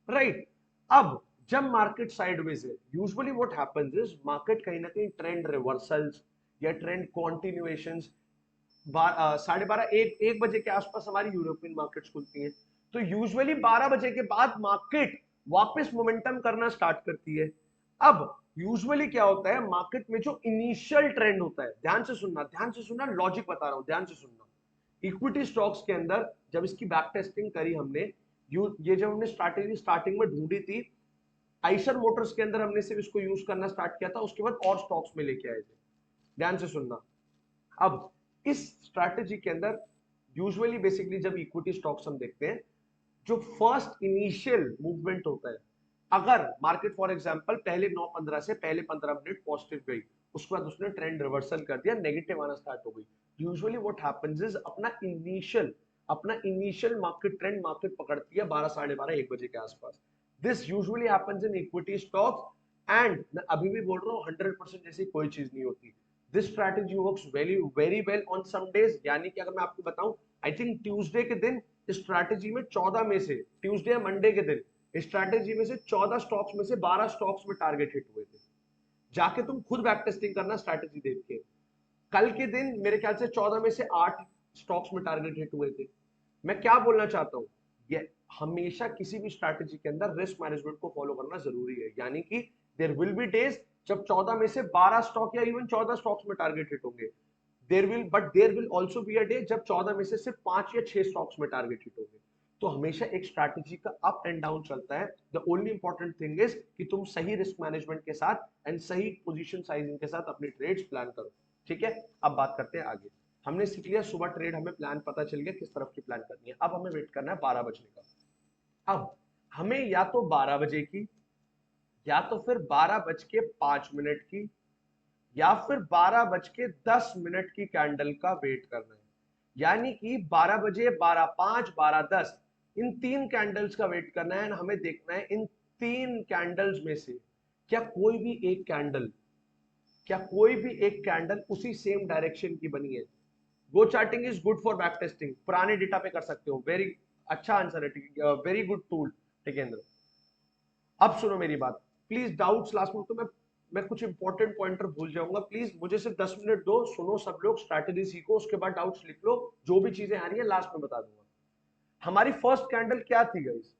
राइट? अब जब मार्केट साइडवेज है, usually what happens is market कहीं ना कहीं ट्रेंड रिवर्सल्स या ट्रेंड कॉन्टिन्यूएशंस, 12:30 एक बजे के आसपास हमारी यूरोपियन मार्केट्स खुलती हैं, तो यूजुअली 12 बजे के बाद मार्केट वापस मोमेंटम करना स्टार्ट करती है। अब यूजुअली क्या होता है मार्केट में, जो इनिशियल ट्रेंड होता है, ध्यान से सुनना, लॉजिक बता रहा हूं, ध्यान से सुनना। इक्विटी स्टॉक्स के अंदर जब इसकी बैक टेस्टिंग करी हमने, ये जब हमने स्ट्रैटेजी स्टार्टिंग में ढूंढी थी, आइशर मोटर्स के अंदर हमने सिर्फ इसको यूज करना स्टार्ट किया था, उसके बाद और स्टॉक्स में लेके आए थे। ध्यान से सुनना। अब इस स्ट्रैटेजी के अंदर यूजुअली बेसिकली जब इक्विटी स्टॉक्स हम देखते हैं, जो फर्स्ट इनिशियल मूवमेंट होता है, अगर मार्केट फॉर एग्जांपल पहले 9:15 से पहले 15 मिनट पॉजिटिव गई, उसके बाद उसने ट्रेंड रिवर्सल कर दिया, नेगेटिव आना स्टार्ट हो गई, यूजुअली व्हाट हैपेंस इज अपना इनिशियल मार्केट ट्रेंड मार्केट पकड़ती है 12, 12:30, 1 बजे के आसपास। This usually happens in equity stocks, and मैं अभी भी बोल रहा हूँ 100% जैसी कोई चीज नहीं होती। This strategy works very very well on some days, यानी कि अगर मैं आपको बताऊं, आई थिंक ट्यूसडे के दिन स्ट्रैटेजी में 14 में से, ट्यूसडे या मंडे के दिन स्ट्रैटेजी में से 14 स्टॉक्स में से 12 स्टॉक्स में टारगेट हिट हुए थे। जाके तुम खुद बैक टेस्टिंग करना स्ट्रैटेजी देख के। कल के दिन मेरे ख्याल से 14 में से 8 स्टॉक्स में टारगेट हिट हुए थे। मैं क्या बोलना चाहता हूं, ये हमेशा किसी भी स्ट्रैटेजी के अंदर रिस्क मैनेजमेंट को फॉलो करना जरूरी है, यानी कि देयर विल बी डेज जब 14 में से 12 स्टॉक या इवन 14 स्टॉक्स में टारगेट हिट होंगे, there will also be a day जब 14 में से सिर्फ 5 या 6 स्टॉक्स में टारगेट हिट होंगे। तो हमेशा एक स्ट्रैटेजी का अप एंड डाउन चलता है। The only important thing is कि तुम सही रिस्क मैनेजमेंट के साथ एंड सही पोजीशन साइजिंग के साथ अपनी ट्रेड्स प्लान करो। ठीक है, अब बात करते हैं आगे। हमने सीख लिया सुबह ट्रेड, हमें प्लान पता चल गया किस तरफ की प्लान करनी है। अब हमें वेट करना है 12 बजने का। अब हमें या तो 12 बजे की, या तो फिर 12:05 की, या फिर 12:10 की कैंडल का वेट करना है। यानी कि 12 बजे, 12:05, 12:10, इन तीन कैंडल्स का वेट करना है। हमें देखना है इन तीन कैंडल्स में से क्या कोई भी एक कैंडल, उसी सेम डायरेक्शन की बनी है। Go charting is good for back testing, पुराने डेटा पे कर सकते हो, वेरी अच्छा आंसर है, वेरी गुड टूल टिकेंद्र। अब सुनो मेरी बात, प्लीज डाउट्स लास्ट में, तो मैं कुछ इंपॉर्टेंट पॉइंटर भूल जाऊंगा, प्लीज मुझे सिर्फ 10 मिनट दो, सुनो सब लोग, स्ट्रैटेजी सीखो, उसके बाद डाउट्स लिख लो, जो भी चीजें आ रही है लास्ट में बता दूंगा। हमारी फर्स्ट कैंडल क्या थी गाइस?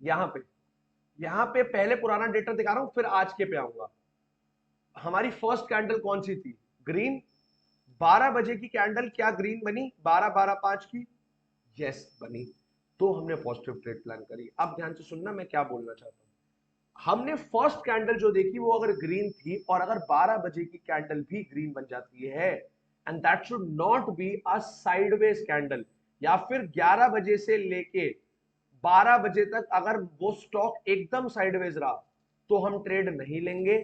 यहाँ पे, पहले पुराना डेटा दिखा रहा हूं, फिर आज के पे आऊंगा। हमारी फर्स्ट कैंडल कौन सी थी? ग्रीन। 12 बजे की कैंडल क्या ग्रीन बनी? 12:05 की, यस बनी। तो हमने पॉजिटिव ट्रेड प्लान करी। अब ध्यान से सुनना मैं क्या बोलना चाहता हूं। हमने फर्स्ट कैंडल जो देखी वो अगर ग्रीन थी, और अगर 12 बजे की कैंडल भी ग्रीन बन जाती है, and that should not be a sideways candle, या फिर 11 बजे से लेके 12 बजे तक अगर वो स्टॉक एकदम साइडवेज रहा, तो हम ट्रेड नहीं लेंगे।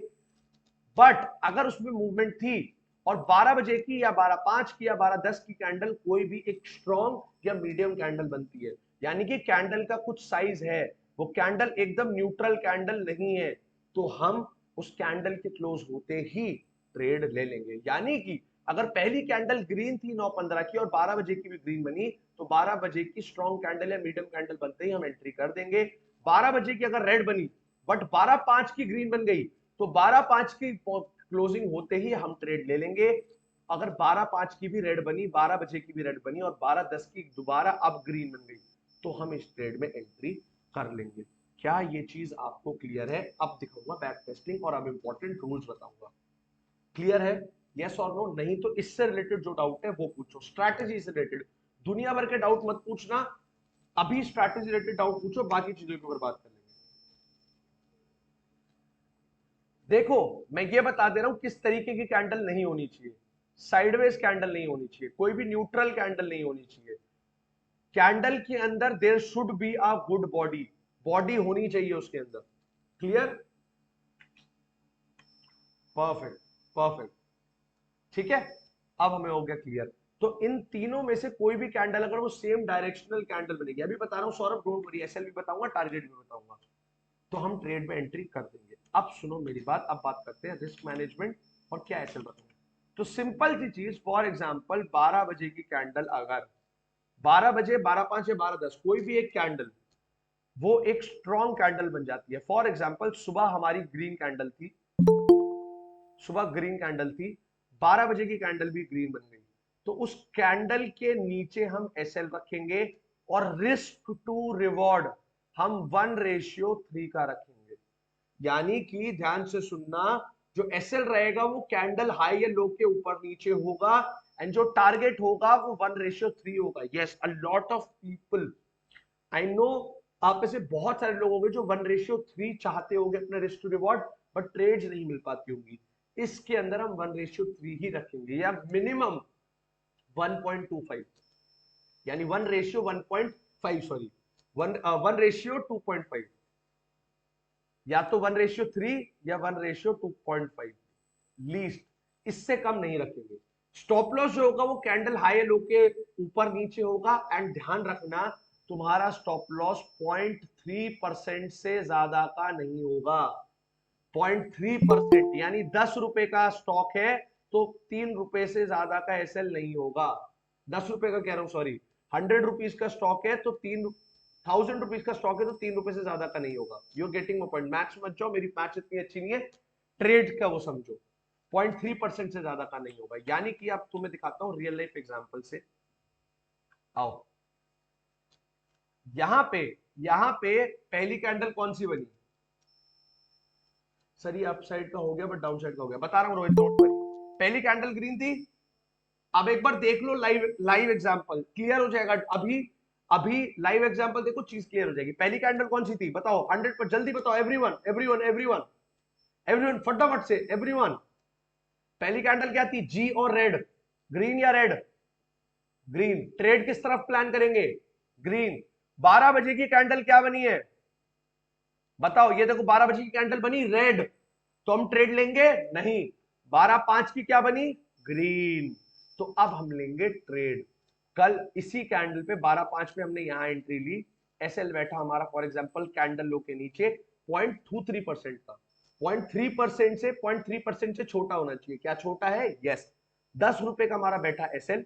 बट अगर उसमें मूवमेंट थी और 12 बजे की या 12:05 की या 12:10 की कैंडल कोई भी एक स्ट्रॉन्ग या मीडियम कैंडल बनती है, यानी कि कैंडल का कुछ साइज है, वो कैंडल एकदम न्यूट्रल कैंडल नहीं है, तो हम उस कैंडल के क्लोज होते ही ट्रेड ले लेंगे। यानी कि अगर पहली कैंडल ग्रीन थी 9:15 की और 12 बजे की भी ग्रीन बनी, तो 12 बजे की स्ट्रॉन्ग कैंडल या मीडियम कैंडल बनते ही हम एंट्री कर देंगे। 12 बजे की अगर रेड बनी बट 12:05 की ग्रीन बन गई, तो 12:05 की क्लोजिंग होते ही हम ट्रेड ले लेंगे। अगर 12:05 की भी रेड बनी, 12 बजे की भी रेड बनी और 12:10 की दोबारा अब ग्रीन बन गई, तो हम इस ट्रेड में एंट्री कर लेंगे। क्या ये चीज आपको क्लियर है? अब दिखाऊंगा बैक टेस्टिंग और अब इंपॉर्टेंट रूल्स बताऊंगा। क्लियर है? यस और नो? नहीं तो इससे रिलेटेड जो डाउट है वो पूछो, स्ट्रैटेजी से रिलेटेड। दुनिया भर के डाउट मत पूछना, अभी स्ट्रैटेजी रिलेटेड डाउट पूछो, बाकी चीजों के ऊपर बात कर लेंगे। देखो मैं ये बता दे रहा हूं किस तरीके की कैंडल नहीं होनी चाहिए। साइडवेज कैंडल नहीं होनी चाहिए, कोई भी न्यूट्रल कैंडल नहीं होनी चाहिए। कैंडल के अंदर there should be a good body, body होनी चाहिए उसके अंदर। क्लियर? Perfect, perfect. ठीक है, अब हमें हो गया क्लियर। तो इन तीनों में से कोई भी कैंडल अगर वो सेम डायरेक्शनल कैंडल बनेगी, अभी बता रहा हूं सौरभ, डोंट वरी, एसएल भी बताऊंगा, टारगेट भी बताऊंगा, तो हम ट्रेड में एंट्री कर देंगे। अब सुनो मेरी बात, अब बात करते हैं रिस्क मैनेजमेंट और क्या एसएल बताऊंगा। तो सिंपल सी चीज, फॉर एग्जांपल 12 बजे की कैंडल, अगर 12 बजे, 12:05 या 12:10 कोई भी एक कैंडल वो एक स्ट्रॉन्ग कैंडल बन जाती है। फॉर एग्जांपल सुबह हमारी ग्रीन कैंडल थी, सुबह ग्रीन कैंडल थी, 12 बजे की कैंडल भी ग्रीन बन गई, तो उस कैंडल के नीचे हम एसएल रखेंगे और रिस्क टू रिवॉर्ड हम 1:3 का रखेंगे। यानी कि ध्यान से सुनना, जो एसएल रहेगा वो कैंडल हाई या लो के ऊपर नीचे होगा, एंड जो टारगेट होगा वो 1:3 होगा। Yes, a lot of people, I know, आप में से बहुत सारे लोग होंगे जो 1:3 चाहते होंगे अपने risk to reward, but trades नहीं मिल पाती होंगी। इसके अंदर हम 1:3 ही रखेंगे, या मिनिमम 1.25, यानी 1:1.5, सॉरी 1:2.5, या तो 1:3 या 1:2.5 लीस्ट, इससे कम नहीं रखेंगे। स्टॉप लॉस जो होगा वो कैंडल हाई लो के ऊपर नीचे होगा, एंड ध्यान रखना तुम्हारा स्टॉप लॉस 0.3% से ज्यादा का नहीं होगा। 0.3%, यानी 10 रुपए का स्टॉक है तो 3 रुपए से ज्यादा का एसएल नहीं होगा। 10 रुपए का कह रहा हूं, सॉरी, 100 रुपीज का स्टॉक है तो 1000 रुपीज का स्टॉक है तो 3 रुपए से ज्यादा का नहीं होगा। You are getting my point? Maths मत जाओ, मेरी मैथ्स इतनी अच्छी नहीं है, ट्रेड का वो समझो। 0.3% से ज्यादा का नहीं होगा। यानी कि अब तुम्हें दिखाता हूं रियल लाइफ एग्जांपल से। आओ, यहां पे पहली कैंडल कौन सी बनी? सर ये अप साइड का हो गया बट डाउन साइड का हो गया, बता रहा हूं रोहित, नोट करिए। पहली कैंडल ग्रीन थी, अब एक बार देख लो लाइव, लाइव एग्जांपल क्लियर हो जाएगा। अभी अभी लाइव एग्जांपल देखो, चीज क्लियर हो जाएगी। पहली कैंडल कौन सी थी बताओ, 100 पर जल्दी बताओ, एवरीवन एवरीवन एवरीवन एवरीवन फटाफट से एवरीवन। पहली कैंडल क्या थी? जी और रेड, ग्रीन या रेड? ग्रीन। ट्रेड किस तरफ प्लान करेंगे? ग्रीन। 12 बजे की कैंडल क्या बनी है बताओ, ये देखो 12 बजे की कैंडल बनी रेड, तो हम ट्रेड लेंगे नहीं। 12:05 की क्या बनी? ग्रीन, तो अब हम लेंगे ट्रेड। कल इसी कैंडल पे 12:05 पे हमने यहां एंट्री ली, एसएल बैठा हमारा फॉर एग्जांपल कैंडल लो के नीचे 0.23% का। 0.3% से 0.3% से छोटा होना चाहिए। क्या छोटा है? यस। 10 रुपए का हमारा बैठा एसएल,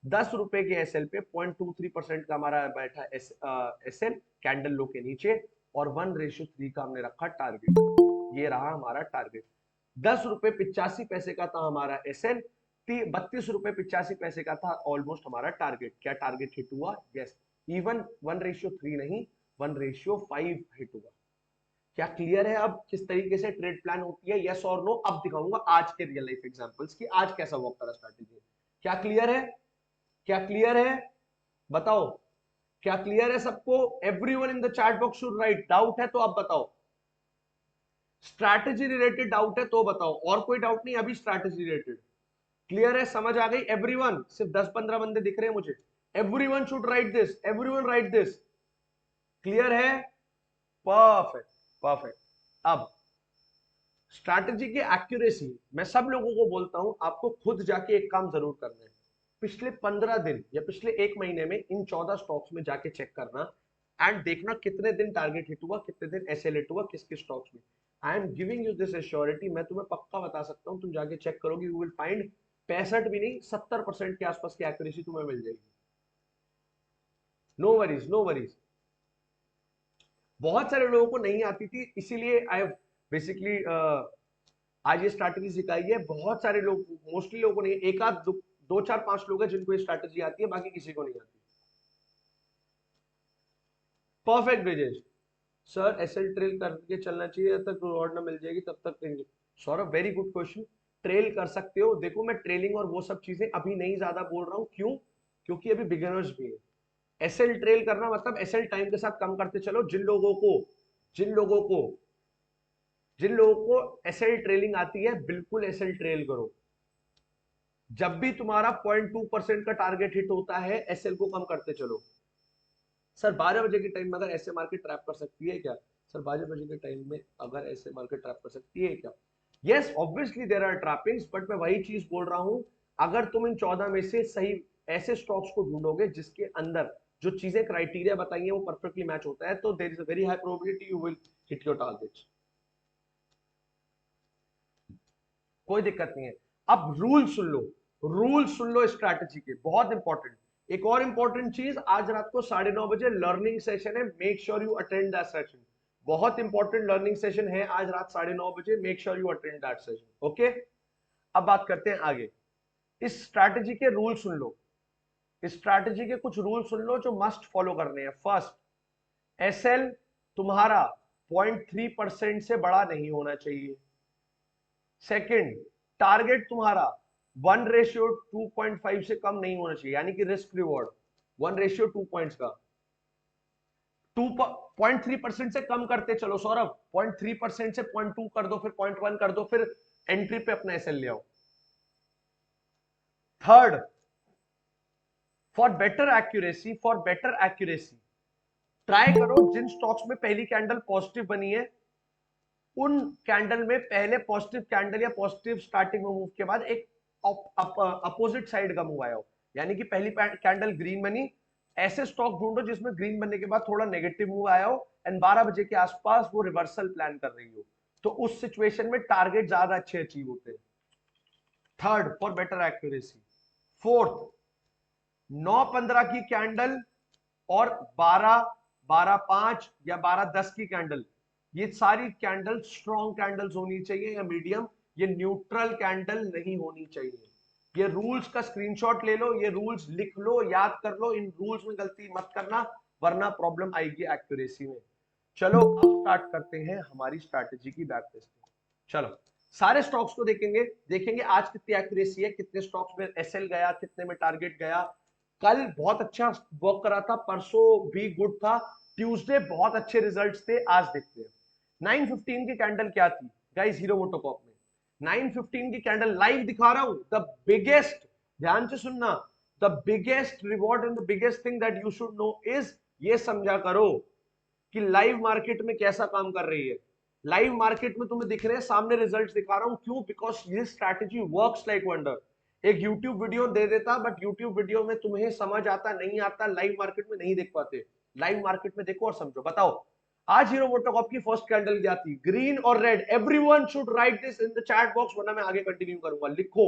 10 रुपए के एसएल पे 0.23% का हमारा बैठा एसएल कैंडल लो के नीचे, और 1:3 का हमने रखा टारगेट। ये रहा हमारा टारगेट। 10 रुपए 85 पैसे का था हमारा एसएल, 32 रुपए 85 पैसे का था ऑलमोस्ट हमारा टारगेट। क्या टारगेट हिट हुआ? यस। इवन 1:3 नहीं, 1:5 हिट हुआ। क्या क्लियर है अब किस तरीके से ट्रेड प्लान होती है? यस और नो? अब दिखाऊंगा आज के रियल लाइफ एग्जांपल्स की आज कैसा वर्क करा स्ट्रैटेजी। क्या क्लियर है? क्या क्लियर है? बताओ, क्या क्लियर है सबको? Everyone in the chat box should write. Doubt है तो अब बताओ, स्ट्रैटेजी रिलेटेड डाउट है तो बताओ, और कोई डाउट नहीं अभी स्ट्रैटेजी रिलेटेड? क्लियर है? समझ आ गई एवरीवन? सिर्फ 10-15 बंदे दिख रहे हैं मुझे। Everyone should write this, everyone write this. Clear है? Perfect, perfect. अब स्ट्रैटेजी की एक्यूरेसी, मैं सब लोगों को बोलता हूं आपको खुद जाके एक काम जरूर करना है। पिछले 15 दिन या पिछले 1 महीने में इन 14 स्टॉक्स में जाके चेक करना, एंड देखना कितने दिन टारगेट हिट हुआ, कितने दिन एसएल हिट हुआ, किस किस स्टॉक्स में। I am giving you this assurity, मैं तुम्हें पक्का बता सकता हूं, तुम जाके चेक करोगे, यू विल फाइंड 65 भी नहीं 70% के आसपास की एक्यूरेसी तुम्हें मिल जाएगी। No worries, no worries. बहुत सारे लोगों को नहीं आती थी, इसीलिए आई बेसिकली आज ये स्ट्रैटेजी सिखाई है। बहुत सारे लोग, मोस्टली लोगों को नहीं, एक आध दो चार पांच लोग हैं जिनको ये स्ट्रैटेजी आती है, बाकी किसी को नहीं आती। Perfect Brijesh. Sir SL trail करके चलना चाहिए, जब तक रिवॉर्ड ना मिल जाएगी तब तक देंगे। Saurabh very good question. Trail कर सकते हो, देखो मैं ट्रेलिंग और वो सब चीजें अभी नहीं ज्यादा बोल रहा हूं, क्यों? क्योंकि अभी बिगिनर्स भी है। एसएल ट्रेल करना मतलब एसएल टाइम के साथ कम करते चलो। जिन लोगों को जिन लोगों को एसएल ट्रेलिंग आती है, बिल्कुल एसएल ट्रेल करो। जब भी तुम्हारा 0.2% का टारगेट हिट होता है, एसएल को कम करते चलो। सर 12 बजे के टाइम में अगर ऐसे मार्केट ट्रैप कर सकती है क्या? सर 12 बजे के टाइम में अगर ऐसे मार्केट ट्रैप कर सकती है क्या? Yes obviously there are trappings, but मैं वही चीज बोल रहा हूं, अगर तुम इन 14 में से सही ऐसे स्टॉक्स को ढूंढोगे जिसके अंदर जो चीजें क्राइटेरिया बताई है वो परफेक्टली मैच होता है, तो there is a very high probability you will hit your targets. कोई दिक्कत नहीं है। अब रूल सुन लो, रूल सुन लो स्ट्रैटेजी के, बहुत इंपॉर्टेंट। एक और इंपॉर्टेंट चीज, आज रात को 9:30 बजे लर्निंग सेशन है, make sure you attend that session. बहुत इंपॉर्टेंट लर्निंग सेशन है आज रात 9:30 बजे, make sure you attend that session. Okay, अब बात करते हैं आगे। इस स्ट्रैटेजी के रूल सुन लो, इस स्ट्रैटेजी के कुछ रूल सुन लो जो मस्ट फॉलो करने हैं। फर्स्ट, एसएल तुम्हारा 0.3% से बड़ा नहीं होना चाहिए। सेकंड, टारगेट तुम्हारा 1:2.5 से कम नहीं होना चाहिए, यानी कि रिस्क रिवॉर्ड 1:2 पॉइंट्स का। 0.3% से कम करते चलो सौरभ, 0.3% से 0.2 कर दो, फिर 0.1 कर दो, फिर एंट्री पे अपना एसएल ले आओ। Third, for better accuracy try करो जिन स्टॉक्स में पहली कैंडल पॉजिटिव बनी है, उन कैंडल में पहले पॉजिटिव कैंडल या पॉजिटिव स्टार्टिंग मूव के बाद एक अपोजिट साइड का मूव आया हो, यानी कि पहली कैंडल ग्रीन बनी, ऐसे स्टॉक ढूंढो जिसमें ग्रीन बनने के बाद थोड़ा नेगेटिव मूव आया हो एंड 12 बजे के आसपास वो रिवर्सल प्लान कर रही हो, तो उस सिचुएशन में टारगेट ज्यादा अच्छे अचीव होते हैं। Third, for better accuracy. Fourth, 9:15 की कैंडल और 12:5 या 12:10 की कैंडल, ये सारी कैंडल स्ट्रॉन्ग कैंडल्स होनी चाहिए या मीडियम, ये न्यूट्रल कैंडल नहीं होनी चाहिए। ये रूल्स का स्क्रीनशॉट ले लो, ये रूल्स लिख लो, याद कर लो, इन रूल्स में गलती मत करना वरना प्रॉब्लम आएगी एक्यूरेसी में। चलो अब स्टार्ट करते हैं हमारी स्ट्रैटेजी की बैक टेस्टिंग। चलो सारे स्टॉक्स को देखेंगे, देखेंगे आज कितनी एक्यूरेसी है, कितने स्टॉक्स में एसएल गया, कितने में टारगेट गया। कल बहुत अच्छा वर्क करा था, परसों भी गुड था, ट्यूसडे बहुत अच्छे रिजल्ट्स थे। आज देखते हैं 9:15 की कैंडल क्या थी गाइस हीरो मोटोकॉर्प में। 9:15 की कैंडल लाइव दिखा रहा हूं, द बिगेस्ट, ध्यान से सुनना, the biggest reward and the biggest thing that you should know is, ये समझा करो कि लाइव मार्केट में कैसा काम कर रही है। लाइव मार्केट में तुम्हें दिख रहे हैं, सामने रिजल्ट्स दिखा रहा हूं, क्यों? बिकॉज ये स्ट्रैटेजी वर्क्स लाइक वंडर। एक यूट्यूब वीडियो दे देता, बट यूट्यूब वीडियो में तुम्हें समझ आता नहीं आता, लाइव मार्केट में नहीं देख पाते। लाइव मार्केट में देखो और समझो। बताओ आज हीरो मोटोकॉर्प की फर्स्ट कैंडल क्या थी? ग्रीन और red. Everyone should write this in the chat box, वरना मैं आगे कंटिन्यू करूंगा। लिखो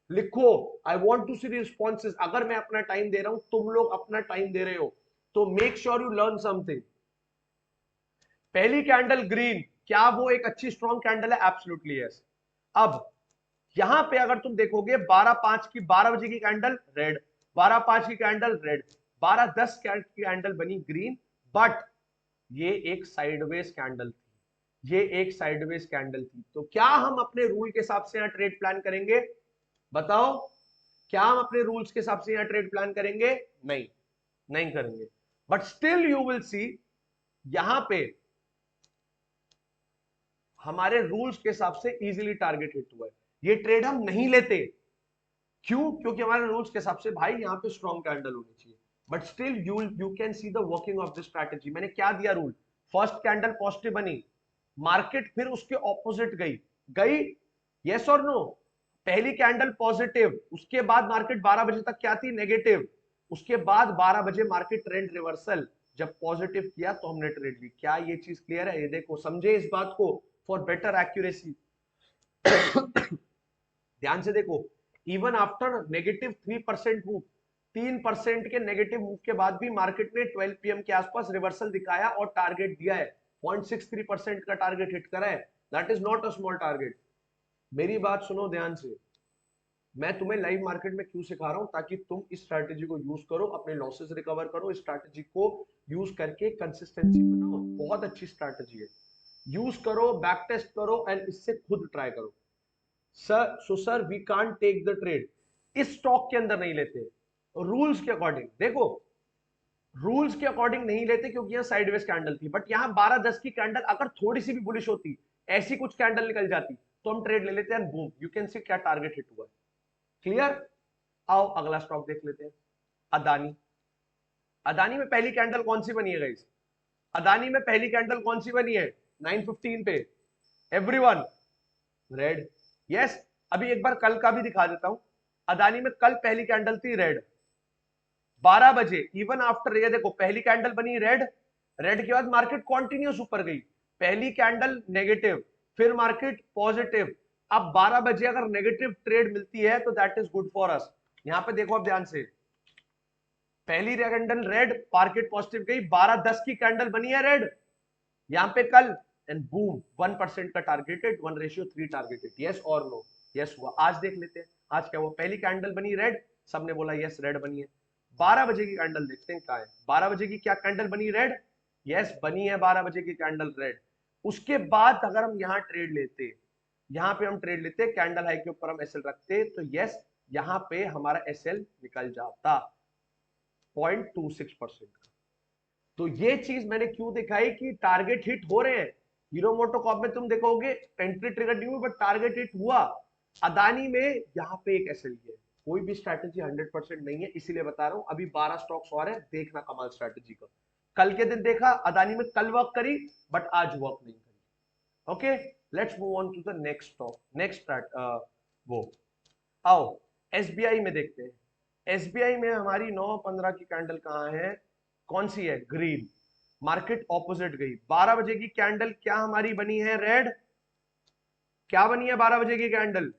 लिखो, I want to see responses. अगर मैं अपना टाइम दे रहा हूं, तुम लोग अपना टाइम दे रहे हो, तो make sure you learn something. पहली कैंडल ग्रीन, क्या वो एक अच्छी स्ट्रॉन्ग कैंडल है? Absolutely yes. अब यहां पे अगर तुम देखोगे 12:05 की, 12 बजे की कैंडल रेड, 12:05 की कैंडल रेड, 12:10 की कैंडल बनी ग्रीन, बट ये एक साइडवेज कैंडल थी, ये एक साइडवेज कैंडल थी। तो क्या हम अपने रूल के हिसाब से यहां ट्रेड प्लान करेंगे? बताओ, क्या हम अपने रूल्स के हिसाब से यहां ट्रेड प्लान करेंगे? नहीं, नहीं करेंगे। But still you will see, यहां पे हमारे रूल्स के हिसाब से इजीली टारगेट हिट हुआ है। ये ट्रेड हम नहीं लेते, क्यों? क्योंकि हमारे रूल्स के हिसाब से भाई यहाँ पे स्ट्रॉन्ग कैंडल होनी चाहिए। But still you can see the working of this strategy. मैंने क्या दिया रूल? फर्स्ट कैंडल पॉजिटिव बनी, मार्केट फिर उसके ऑपोजिट गई, गई, यस और नो? पहली कैंडल पॉजिटिव, उसके बाद मार्केट 12 बजे तक क्या थी? नेगेटिव। उसके बाद 12 बजे मार्केट ट्रेंड रिवर्सल, जब पॉजिटिव किया तो हमने ट्रेड ली। क्या ये चीज क्लियर है? ये देखो, समझे इस बात को, फॉर बेटर एक्यूरेसी। ध्यान से देखो, इवन आफ्टर -3% मूव, 3% के नेगेटिव मूव के बाद भी मार्केट ने 12 PM के आसपास रिवर्सल दिखाया और टारगेट दिया है, 0.63% का टारगेट हिट करा है। That is not a small target. मेरी बात सुनो ध्यान से, मैं तुम्हें लाइव मार्केट में क्यों सिखा रहा हूं, ताकि तुम इस स्ट्रैटेजी को यूज करो, अपने लॉसेस रिकवर करो, इस स्ट्रैटेजी को यूज करके कंसिस्टेंसी बनाओ। बहुत अच्छी स्ट्रैटेजी है, यूज करो, बैक टेस्ट करो एंड इससे खुद ट्राई करो। Sir we can't take the trade, इस स्टॉक के अंदर नहीं लेते, रूल्स के अकॉर्डिंग। देखो, रूल्स के अकॉर्डिंग नहीं लेते क्योंकि यहाँ साइडवेज कैंडल थी, बट यहाँ 12-10 की कैंडल अगर थोड़ी सी भी बुलिश होती, ऐसी कुछ कैंडल निकल जाती, तो हम ट्रेड ले लेते हैं। बूम, यू कैन सी क्या टारगेट हिट हुआ। क्लियर? आओ अगला स्टॉक देख लेते हैं, अदानी। अदानी में पहली कैंडल कौन सी बनी है गाइस? अदानी में पहली कैंडल कौन सी बनी है? 9:15 पे, एवरीवन, रेड। यस, अभी एक बार कल का भी दिखा देता हूं। अदानी में कल पहली कैंडल थी रेड, 12 बजे, इवन आफ्टर, ये देखो पहली कैंडल बनी रेड, रेड के बाद मार्केट कॉन्टिन्यूस ऊपर गई, पहली कैंडल नेगेटिव, फिर मार्केट पॉजिटिव। अब 12 बजे अगर नेगेटिव ट्रेड मिलती है तो that is good for us. यहां पे देखो अब ध्यान से, पहली कैंडल रेड, मार्केट पॉजिटिव गई, 12-10 की कैंडल बनी है रेड यहां पे कल, एंड बूम, 1% का टारगेटेड, 1:3 टारगेटेड। यस और नो? यस हुआ। आज देख लेते हैं आज क्या हुआ। पहली कैंडल बनी रेड, सबने बोला यस रेड बनी है। 12 बजे की कैंडल देखते हैं क्या है। 12 बजे की क्या कैंडल बनी? रेड। यस बनी है 12 बजे की कैंडल रेड। उसके बाद अगर हम यहाँ ट्रेड लेते, यहाँ पे हम ट्रेड लेते, कैंडल हाई के ऊपर हम एसएल रखते, तो यस यहाँ पे हमारा एसएल निकल जाता 0.26%। तो ये चीज मैंने क्यों दिखाई कि टारगेट हिट हो रहे हैं। हीरो मोटोकॉर्प में तुम देखोगे एंट्री ट्रिगर नहीं हुई, बट टारगेट हिट हुआ। अदानी में यहाँ पे एक एसएल है। कोई भी स्ट्रैटेजी 100% नहीं है, इसीलिए बता रहा हूं। अभी 12 स्टॉक्स और है, देखना कमाल स्ट्रैटेजी का। कल के दिन देखा अदानी में, कल वर्क करी बट आज वर्क नहीं करी। Okay, let's move on to the next stock, next वो आओ एसबीआई में देखते हैं। एसबीआई में हमारी 9:15 की कैंडल कहां है? कौन सी है? ग्रीन। मार्केट ऑपोजिट गई। 12 बजे की कैंडल क्या हमारी बनी है? रेड। क्या बनी है 12 बजे की कैंडल?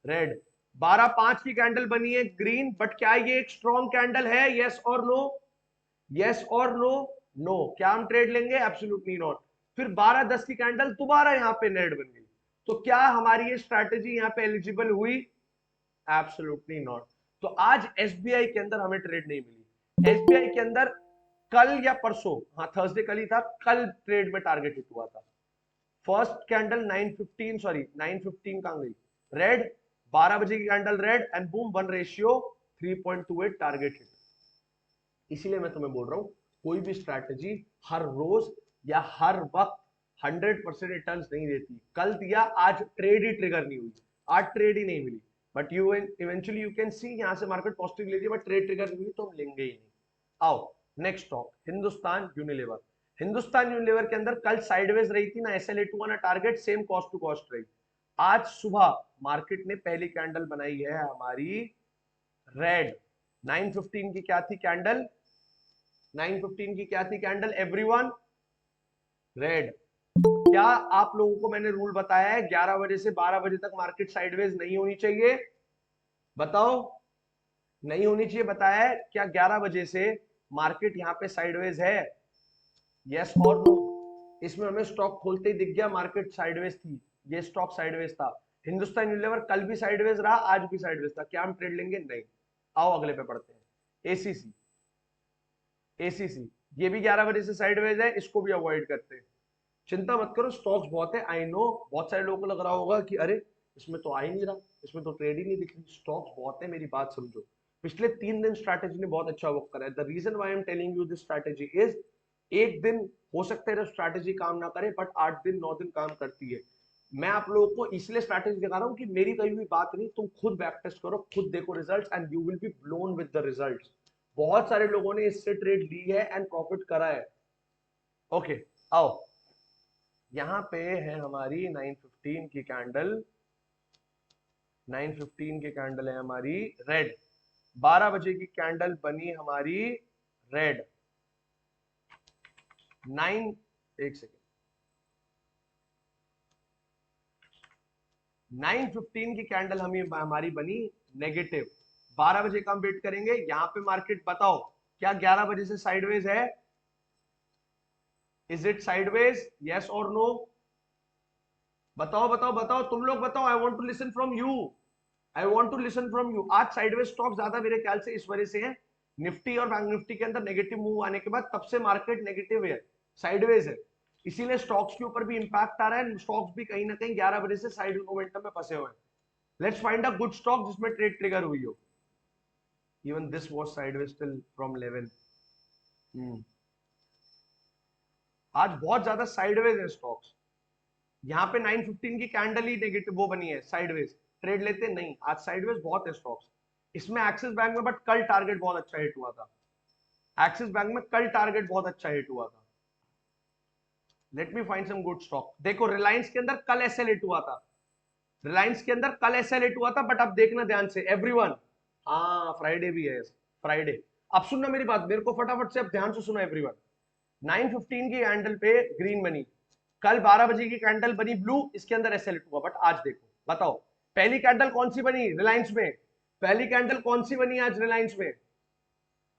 रेड। 12:05 की कैंडल बनी है ग्रीन, बट क्या ये एक स्ट्रॉन्ग कैंडल है? यस और नो? यस और नो? नो। क्या हम ट्रेड लेंगे? Absolutely not. फिर 12:10 की कैंडल दोबारा यहाँ पे रेड बन गई, तो क्या हमारी ये स्ट्रैटेजी यहाँ पे एलिजिबल हुई? Absolutely not. तो आज एसबीआई के अंदर हमें ट्रेड नहीं मिली। एसबीआई के अंदर कल या परसों, हाँ थर्सडे कल ही था, कल ट्रेड में टारगेट हिट हुआ था। फर्स्ट कैंडल 9:15, सॉरी 9:15 कहां गई? रेड। 12 बजे की candle red and boom, 1:3.28 target hit. इसीलिए मैं तुम्हें बोल रहा हूं, कोई भी स्ट्रैटेजी हर रोज या हर वक्त 100% रिटर्न्स नहीं देती। कल दिया, आज ट्रेड ही ट्रिगर नहीं हुई, आज ट्रेड ही नहीं मिली, but you eventually you can see यहां से मार्केट पॉजिटिव ले रही है, बट ट्रेड ट्रिगर नहीं हुई तो हम लेंगे ही नहीं। आओ next stock, Hindustan Unilever. Hindustan Unilever के अंदर कल साइडवेज रही थी, ना एसएल हुआ ना target, same cost to cost रही। आज सुबह मार्केट ने पहली कैंडल बनाई है हमारी रेड। 9:15 की क्या थी कैंडल? 9:15 की क्या थी कैंडल एवरीवन? रेड। क्या आप लोगों को मैंने रूल बताया है 11 बजे से 12 बजे तक मार्केट साइडवेज नहीं होनी चाहिए? बताओ, नहीं होनी चाहिए, बताया है क्या 11 बजे से मार्केट यहां पे साइडवेज है? यस और नो? इसमें हमें स्टॉक खोलते ही दिख गया मार्केट साइडवेज थी, ये स्टॉक साइडवेज था। हिंदुस्तान यूनिलीवर कल भी साइडवेज रहा, आज भी साइडवेज था, क्या हम ट्रेड लेंगे? नहीं। आओ अगले पे पढ़ते हैं, एसीसी। एसीसी ये भी 11 बजे से साइडवेज है, इसको भी अवॉइड करते हैं। चिंता मत करो, स्टॉक्स बहुत है, आई नो। बहुत सारे लोगों को लग रहा होगा कि अरे इसमें तो आ ही नहीं रहा, इसमें तो ट्रेड ही नहीं दिख रही। स्टॉक्स बहुत है, मेरी बात समझो। पिछले 3 दिन स्ट्रैटेजी ने बहुत अच्छा वर्क करा है। The reason why I am telling you this strategy is, एक दिन हो सकता है स्ट्रैटेजी काम ना करे, बट 8 दिन 9 दिन काम करती है। मैं आप लोगों को इसलिए स्ट्रैटेजी दिखा रहा हूं कि मेरी कही हुई बात नहीं, तुम खुद बैक टेस्ट करो, खुद देखो results, and you will B blown with the results. बहुत सारे लोगों ने इससे ट्रेड ली है एंड प्रॉफिट करा है। ओके आओ, यहां पे है हमारी 9:15 की कैंडल, 9:15 की कैंडल है हमारी रेड। 12 बजे की कैंडल बनी हमारी रेड। 9, एक सेकेंड, 9:15 की कैंडल हमारी बनी नेगेटिव। 12 बजे का हम वेट करेंगे। यहां पे मार्केट बताओ क्या 11 बजे से साइडवेज है? Is it sideways? यस और नो? बताओ बताओ बताओ, तुम लोग बताओ। I want to listen from you. I want to listen from you. आज साइडवेज स्टॉक ज्यादा मेरे ख्याल से इस वजह से है, निफ्टी और बैंक निफ्टी के अंदर नेगेटिव मूव आने के बाद तब से मार्केट नेगेटिव है, साइडवेज है। इसीलिए स्टॉक्स के ऊपर भी इंपैक्ट आ रहा है। स्टॉक्स भी कहीं ना कहीं 11 बजे से साइड मोमेंटम में फंसे हुए हैं। Let's find a good stock जिसमें ट्रेड ट्रिगर हुई हो। Even this was sideways till from 11। आज बहुत ज्यादा साइडवेज है स्टॉक्स। यहाँ पे 9:15 की कैंडल ही नेगेटिव वो बनी है, साइडवेज। ट्रेड लेते नहीं, आज साइडवेज बहुत है स्टॉक्स। इसमें एक्सिस बैंक में बट कल टारगेट बहुत अच्छा हिट हुआ था। एक्सिस बैंक में कल टारगेट बहुत अच्छा हिट हुआ था। Let me find some good stock. देखो रिलायंस के अंदर कल एसएल हिट हुआ था। रिलायंस के अंदर कल एसएल हिट हुआ था, बट अब देखना ध्यान से एवरीवन। हाँ फ्राइडे भी है, फ्राइडे। अब सुनना मेरी बात, मेरे को फटाफट से अब ध्यान से सुनो एवरीवन। 9:15 की कैंडल पे ग्रीन बनी, कल 12 बजे की कैंडल बनी ब्लू, इसके अंदर एसएल हुआ। बट आज देखो, बताओ पहली कैंडल कौन सी बनी रिलायंस में? पहली कैंडल कौन सी बनी आज रिलायंस में?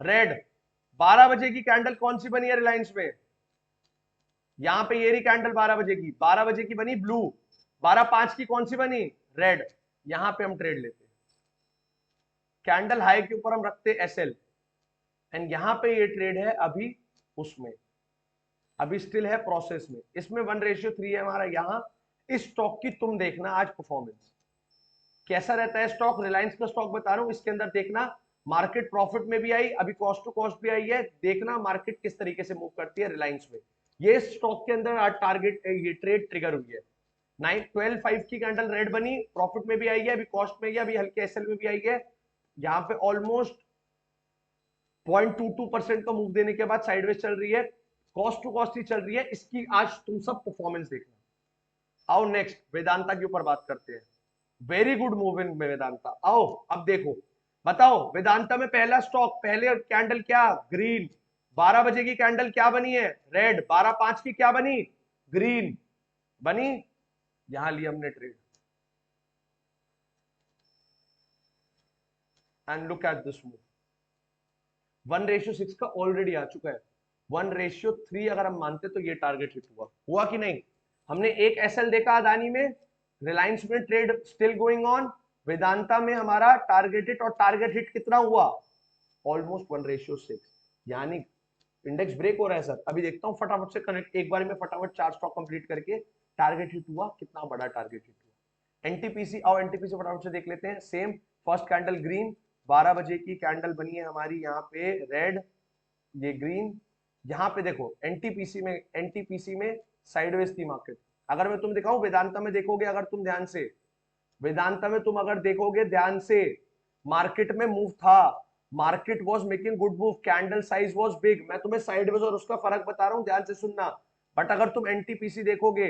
रेड। 12 बजे की कैंडल कौन सी बनी है रिलायंस में? यहां पे ये रही कैंडल 12 बजे की, 12 बजे की बनी ब्लू। 12:05 की कौन सी बनी? रेड। यहां पे हम ट्रेड लेते, कैंडल हाई के ऊपर हम रखते एसएल, एंड यहां पे ये ट्रेड है अभी उसमें, अभी स्टिल है प्रोसेस में। इसमें 1:3 है हमारा। यहां इस स्टॉक की तुम देखना आज परफॉर्मेंस कैसा रहता है। स्टॉक रिलायंस का स्टॉक बता रहा हूं, इसके अंदर देखना मार्केट प्रॉफिट में भी आई, अभी कॉस्ट टू कॉस्ट भी आई है। देखना मार्केट किस तरीके से मूव करती है रिलायंस में। ये स्टॉक के अंदर आज टारगेट ये ट्रेड ट्रिगर हुई है। 9:12.5 की कैंडल रेड बनी, प्रॉफिट में भी आई है, अभी कॉस्ट में भी, अभी हल्के एसएल में भी आई है। यहाँ पे ऑलमोस्ट 0.22% का मूव देने के बाद साइडवेज चल रही है, कॉस्ट टू कॉस्ट ही चल रही है। इसकी आज तुम सब परफॉर्मेंस देखना। आओ नेक्स्ट वेदांता के ऊपर बात करते हैं। Very good move in Vedanta. आओ अब देखो, बताओ वेदांता में पहला स्टॉक, पहले कैंडल क्या? ग्रीन। 12 बजे की कैंडल क्या बनी है? रेड। 12:05 की क्या बनी? ग्रीन बनी। यहां लिया हमने trade, and look at this move. 1:6 का ऑलरेडी आ चुका है। 1:3 अगर हम मानते तो ये टारगेट हिट हुआ, हुआ कि नहीं? हमने एक एसएल देखा अदानी में, रिलायंस में trade still going on, Vedanta में हमारा टारगेट हिट, और टारगेट हिट कितना हुआ? ऑलमोस्ट 1:6। यानी इंडेक्स ब्रेक हो रहा है सर। अभी देखता हूँ फटाफट से कनेक्ट, एक बार में फटाफट 4 स्टॉक कंप्लीट करके टारगेट हिट हुआ, कितना बड़ा टारगेट हिट हुआ। एनटीपीसी, और एनटीपीसी फटाफट से देख लेते हैं। सेम फर्स्ट कैंडल ग्रीन, 12 बजे की कैंडल बनी है हमारी यहाँ पे रेड, ये ग्रीन। यहाँ पे देखो एनटीपीसी में साइडवेज थी मार्केट। अगर मैं तुम दिखाऊं वेदांता में देखोगे, अगर तुम ध्यान से वेदांता में तुम अगर देखोगे ध्यान से, मार्केट में मूव था, market was making good move, candle size was big. मैं तुम्हें साइडवेज और उसका फर्क बता रहा हूं, ध्यान से सुनना। बट अगर तुम एनटीपीसी देखोगे,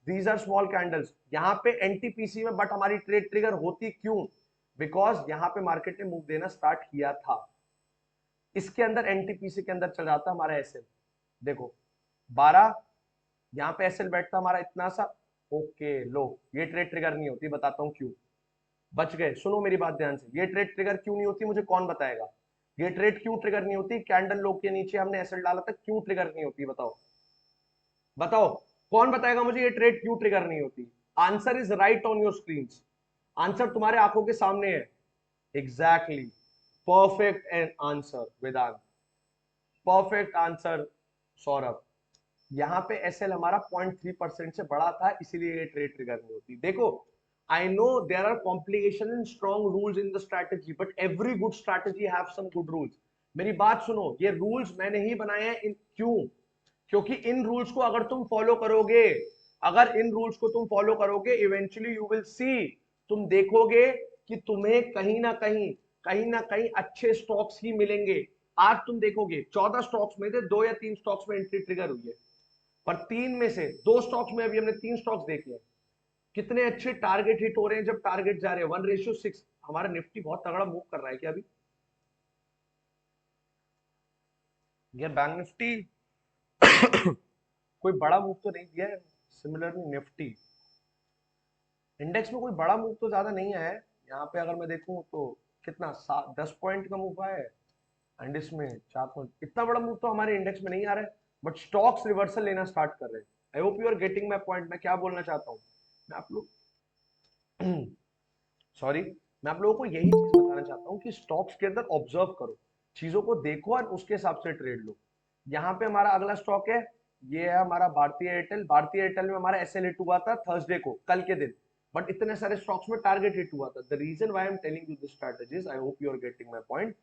दीज आर स्मॉल कैंडल्स। यहाँ पे एनटीपीसी में बट हमारी ट्रेड ट्रिगर होती क्यों? बिकॉज यहाँ पे मार्केट ने मूव देना स्टार्ट किया था। इसके अंदर एनटीपीसी के अंदर चल जाता हमारा एसएल। देखो 12, यहाँ पे एसएल बैठता हमारा इतना सा। ओके लो, ये ट्रेड ट्रिगर नहीं होती, बताता हूँ क्यों। बच गए, सुनो मेरी बात ध्यान से। ये ट्रेड ट्रिगर क्यों नहीं होती, मुझे कौन बताएगा? ये ट्रेड क्यों ट्रिगर नहीं होती? कैंडल लो के नीचे हमने एसएल डाला था, क्यों ट्रिगर नहीं होती? बताओ बताओ, कौन बताएगा मुझे ये ट्रेड क्यों ट्रिगर नहीं होती? Answer is right on your screen. Answer तुम्हारे आंखों के सामने है। एग्जैक्टली, परफेक्ट आंसर वेदांत, परफेक्ट आंसर सौरभ। यहाँ पे एसएल हमारा 0.3% से बड़ा था, इसीलिए ये ट्रेड ट्रिगर नहीं होती। देखो I know there are complication and strong rules in the strategy, but every good strategy have some good rules. मेरी बात सुनो, ये रूल्स मैंने ही बनाए हैं। क्यों? क्योंकि इन रूल्स को अगर तुम फॉलो करोगे, अगर इन रूल्स को तुम फॉलो करोगे, इवेंचुअली यू विल सी, तुम देखोगे कि तुम्हें कहीं ना कहीं अच्छे स्टॉक्स ही मिलेंगे। आज तुम देखोगे 14 स्टॉक्स में से 2 या 3 स्टॉक्स में एंट्री ट्रिगर हुई है, पर 3 में से 2 स्टॉक्स में, अभी हमने 3 स्टॉक्स देखे हैं, कितने अच्छे टारगेट हिट हो रहे हैं। जब टारगेट जा रहे हैं 1:6। हमारा निफ्टी बहुत तगड़ा मूव कर रहा है क्या अभी? यार बैंक निफ्टी कोई बड़ा मूव तो नहीं दिया है। सिमिलरली निफ्टी इंडेक्स में कोई बड़ा मूव तो ज्यादा नहीं आया है। यहाँ पे अगर मैं देखूं तो कितना 10 पॉइंट का मूव आया है, एंड इसमें 4 पॉइंट, इतना बड़ा मूव तो हमारे इंडेक्स में नहीं आ रहा है, बट स्टॉक्स रिवर्सल लेना स्टार्ट कर रहे हैं। I hope you are getting my point. मैं क्या बोलना चाहता हूँ, मैं आप लोग सॉरी, मैं आप लोगों को यही चीज बताना चाहता हूँ कि स्टॉक्स के अंदर ऑब्जर्व करो, चीजों को देखो और उसके हिसाब से ट्रेड लो। यहाँ पे हमारा अगला स्टॉक है, ये है हमारा भारतीय एयरटेल। भारतीय एयरटेल में हमारा एसएल हिट हुआ था थर्सडे को, कल के दिन, बट इतने सारे स्टॉक्स में टारगेट हिट हुआ था। The reason why I am telling you this strategies, I hope you are getting my point,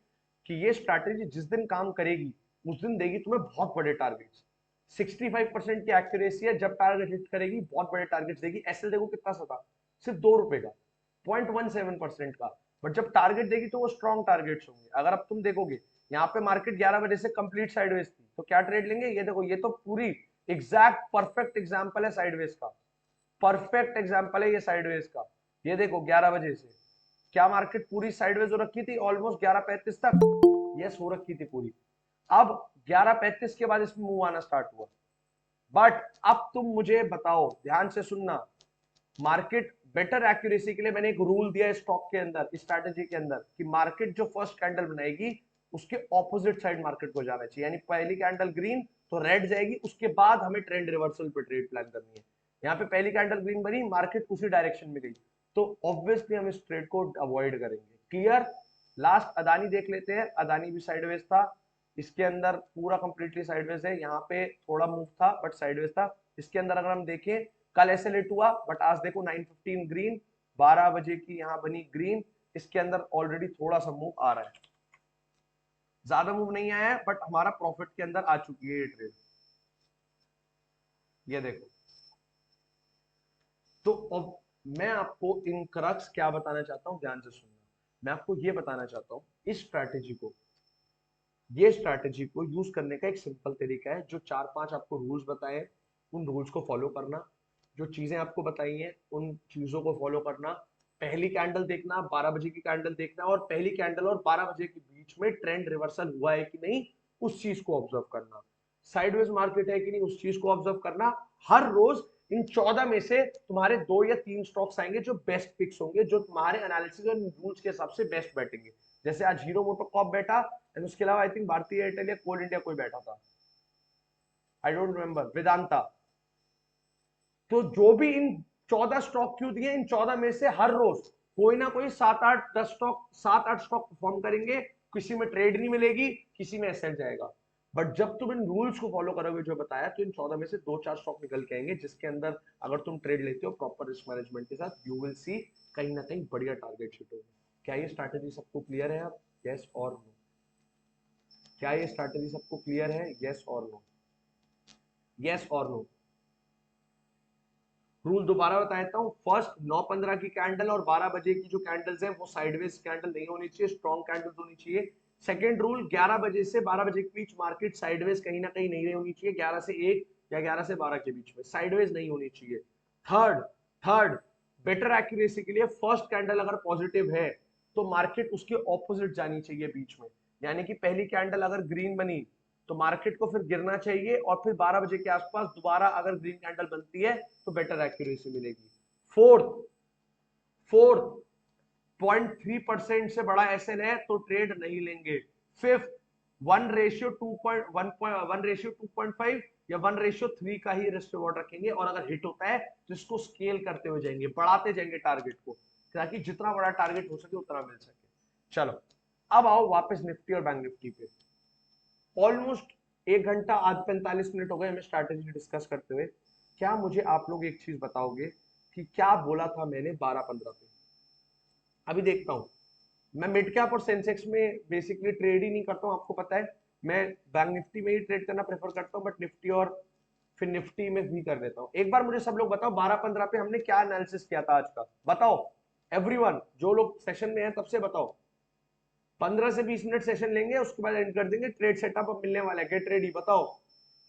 कि ये स्ट्रैटेजी जिस दिन काम करेगी उस दिन देगी तुम्हें बहुत बड़े टारगेट्स। 65% की एक्यूरेसी है, जब टारगेट हिट करेगी बहुत बड़े टारगेट्स देगी। एसएल देखो कितना सा था, सिर्फ ₹2 का, 0.17% का, बट जब टारगेट देगी तो वो स्ट्रॉन्ग टारगेट्स होंगे। अगर अब तुम देखोगे यहाँ पे मार्केट 11 बजे से कंप्लीट साइडवेज थी, तो क्या ट्रेड लेंगे? ये देखो, ये तो पूरी एग्जैक्ट परफेक्ट एग्जांपल है साइडवेज का, परफेक्ट एग्जांपल है ये साइडवेज का। ये देखो 11 बजे से क्या मार्केट पूरी साइडवेज हो रखी थी, ऑलमोस्ट 11:35 तक, यस हो रखी थी पूरी। अब 11:35 के बाद इसमें मूव आना स्टार्ट हुआ। बट अब तुम मुझे बताओ, ध्यान से सुनना, मार्केट बेटर एक्यूरेसी के लिए मैंने एक रूल दिया है स्टॉक के अंदर, स्ट्रैटेजी के अंदर, कि मार्केट जो फर्स्ट कैंडल बनाएगी उसके ऑपोजिट साइड मार्केट को जाना चाहिए। यानी पहली कैंडल ग्रीन तो रेड जाएगी, उसके बाद हमें ट्रेंड रिवर्सल पे ट्रेड प्लान करनी है। यहाँ पे पहली कैंडल ग्रीन बनी, मार्केट उसी डायरेक्शन में गई, तो ऑब्वियसली हम इस ट्रेड को अवॉइड करेंगे। क्लियर? लास्ट अदानी देख लेते हैं। अदानी भी साइडवेज था, इसके अंदर पूरा कंप्लीटली साइडवेज है। यहाँ पे थोड़ा मूव था बट साइडवेज था। इसके अंदर अगर हम देखें, कल ऐसे लेट हुआ बट आज देखो 9:15 ग्रीन, 12 बजे की यहाँ बनी ग्रीन। इसके अंदर ऑलरेडी थोड़ा सा मूव आ रहा है, ज्यादा मूव नहीं आया है, बट हमारा प्रॉफिट के अंदर आ चुकी है ये ट्रेड। ये देखो, तो अब मैं आपको इन क्रक्स क्या बताना चाहता हूं, ध्यान से सुनना। मैं आपको ये बताना चाहता हूं, इस स्ट्रैटेजी को, ये स्ट्रैटेजी को यूज करने का एक सिंपल तरीका है। जो 4-5 आपको रूल्स बताए, उन रूल्स को फॉलो करना। जो चीजें आपको बताई हैं उन चीजों को फॉलो करना। पहली कैंडल देखना, 12 बजे की कैंडल देखना, और पहली कैंडल और 12 बजे के बीच में ट्रेंड रिवर्सल हुआ है कि नहीं, उस चीज को ऑब्जर्व करना। साइडवेज मार्केट है कि नहीं, उस चीज को ऑब्जर्व करना। हर रोज इन 14 में से तुम्हारे 2 या 3 स्टॉक्स आएंगे जो बेस्ट पिक्स होंगे, जो तुम्हारे एनालिसिस और रूल्स के हिसाब से बेस्ट बैठेंगे। जैसे आज हीरो मोटोकॉर्प बैठा, एंड उसके अलावा आई थिंक भारतीय एयरटेल या कोल इंडिया कोई बैठा था, आई डोंट रिमेंबर, वेदांता। तो जो भी इन 14 स्टॉक क्यों दिए, इन 14 में से हर रोज कोई ना कोई 7-8 स्टॉक परफॉर्म करेंगे। किसी में ट्रेड नहीं मिलेगी, किसी में एसेट जाएगा। बट जब तुम इन रूल्स को फॉलो करोगे जो बताया, तो इन 14 में से 2-4 स्टॉक निकल के आएंगे, जिसके अंदर अगर तुम ट्रेड लेते हो प्रॉपर रिस्क मैनेजमेंट के साथ, यू विल सी कहीं ना कहीं बढ़िया टारगेट हिट होगी। क्या ये स्ट्रैटेजी सबको क्लियर है? अब यस और नो? क्या ये स्ट्रैटेजी सबको क्लियर है? यस और नो? यस और नो? रूल दोबारा बता देता हूँ। फर्स्ट 9:15 की कैंडल और 12 बजे की जो कैंडल्स है वो साइडवेज कैंडल नहीं होनी चाहिए, स्ट्रॉन्ग कैंडल्स होनी चाहिए। सेकेंड रूल, 11 बजे से 12 बजे के बीच मार्केट साइडवेज कहीं ना कहीं नहीं होनी चाहिए, 11 से 1 या 11 से 12 के बीच में साइडवेज नहीं होनी चाहिए। थर्ड थर्ड बेटर एक्यूरेसी के लिए फर्स्ट कैंडल अगर पॉजिटिव है तो मार्केट उसके ऑपोजिट जानी चाहिए बीच में। यानी कि पहली कैंडल अगर ग्रीन बनी तो मार्केट को फिर गिरना चाहिए, और फिर 12 बजे के आसपास दोबारा अगर ग्रीन कैंडल बनती है तो बेटर एक्यूरेसी मिलेगी। फोर्थ फोर्थ 0.3% से बड़ा एसएल है तो ट्रेड नहीं लेंगे। फिफ्थ, 1:2.5 या 1:3 का ही रिस्क रिवॉर्ड रखेंगे, और अगर हिट होता है तो इसको स्केल करते हुए जाएंगे, बढ़ाते जाएंगे टारगेट को, ताकि जितना बड़ा टारगेट हो सके उतना मिल सके। चलो, अब आओ वापस निफ्टी और बैंक निफ्टी पे। ऑलमोस्ट 1 घंटा आज 45 मिनट हो गए हमें स्ट्रैटेजी डिस्कस करते हुए। क्या मुझे आप लोग एक चीज बताओगे कि क्या बोला था मैंने 12-15 पे? अभी देखता हूं। मैं मिड कैप और सेंसेक्स में बेसिकली ट्रेड ही नहीं करता हूं, आपको पता है। मैं बैंक निफ्टी में ही ट्रेड करना प्रेफर करता हूं, बट निफ्टी और फिर निफ्टी में भी कर देता हूं। एक बार मुझे सब लोग बताओ 12-15 पे हमने क्या एनालिसिस किया था आज का, बताओ। एवरीवन जो लोग सेशन में है तब से बताओ। 15 से 20 मिनट सेशन लेंगे, उसके बाद एंड कर देंगे। ट्रेड सेटअप अब मिलने वाला है, गेट रेडी। बताओ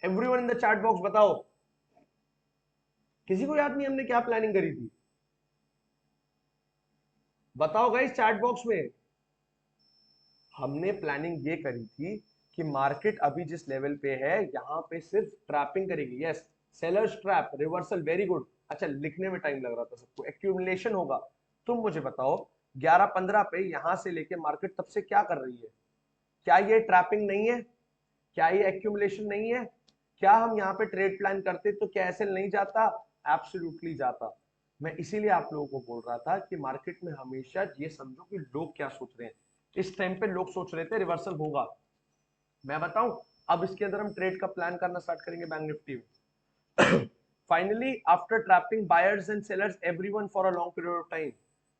everyone in the chat box, बताओ। किसी को याद नहीं हमने क्या प्लानिंग करी थी? बताओ गाइस चैट बॉक्स में। हमने प्लानिंग ये करी थी कि मार्केट अभी जिस लेवल पे है यहाँ पे सिर्फ ट्रैपिंग करेगी। Yes, sellers trap, reversal, very good. अच्छा लिखने में टाइम लग रहा था सबको, एक्यूमुलेशन होगा। तुम मुझे बताओ 11-15 पे यहां से लेके मार्केट तब से क्या कर रही है? क्या ये ट्रैपिंग नहीं है? क्या ये एक्यूमुलेशन नहीं है? क्या हम यहाँ पे ट्रेड प्लान करते तो क्या ऐसे नहीं जाता? एब्सोल्युटली जाता। मैं इसीलिए आप लोगों को बोल रहा था कि मार्केट में हमेशा ये समझो कि लोग क्या सोच रहे हैं। इस टाइम पे लोग सोच रहे थे रिवर्सल होगा। मैं बताऊं, अब इसके अंदर हम ट्रेड का प्लान करना स्टार्ट करेंगे बैंक निफ्टी में। Finally after trapping buyers and sellers everyone for a long period of time,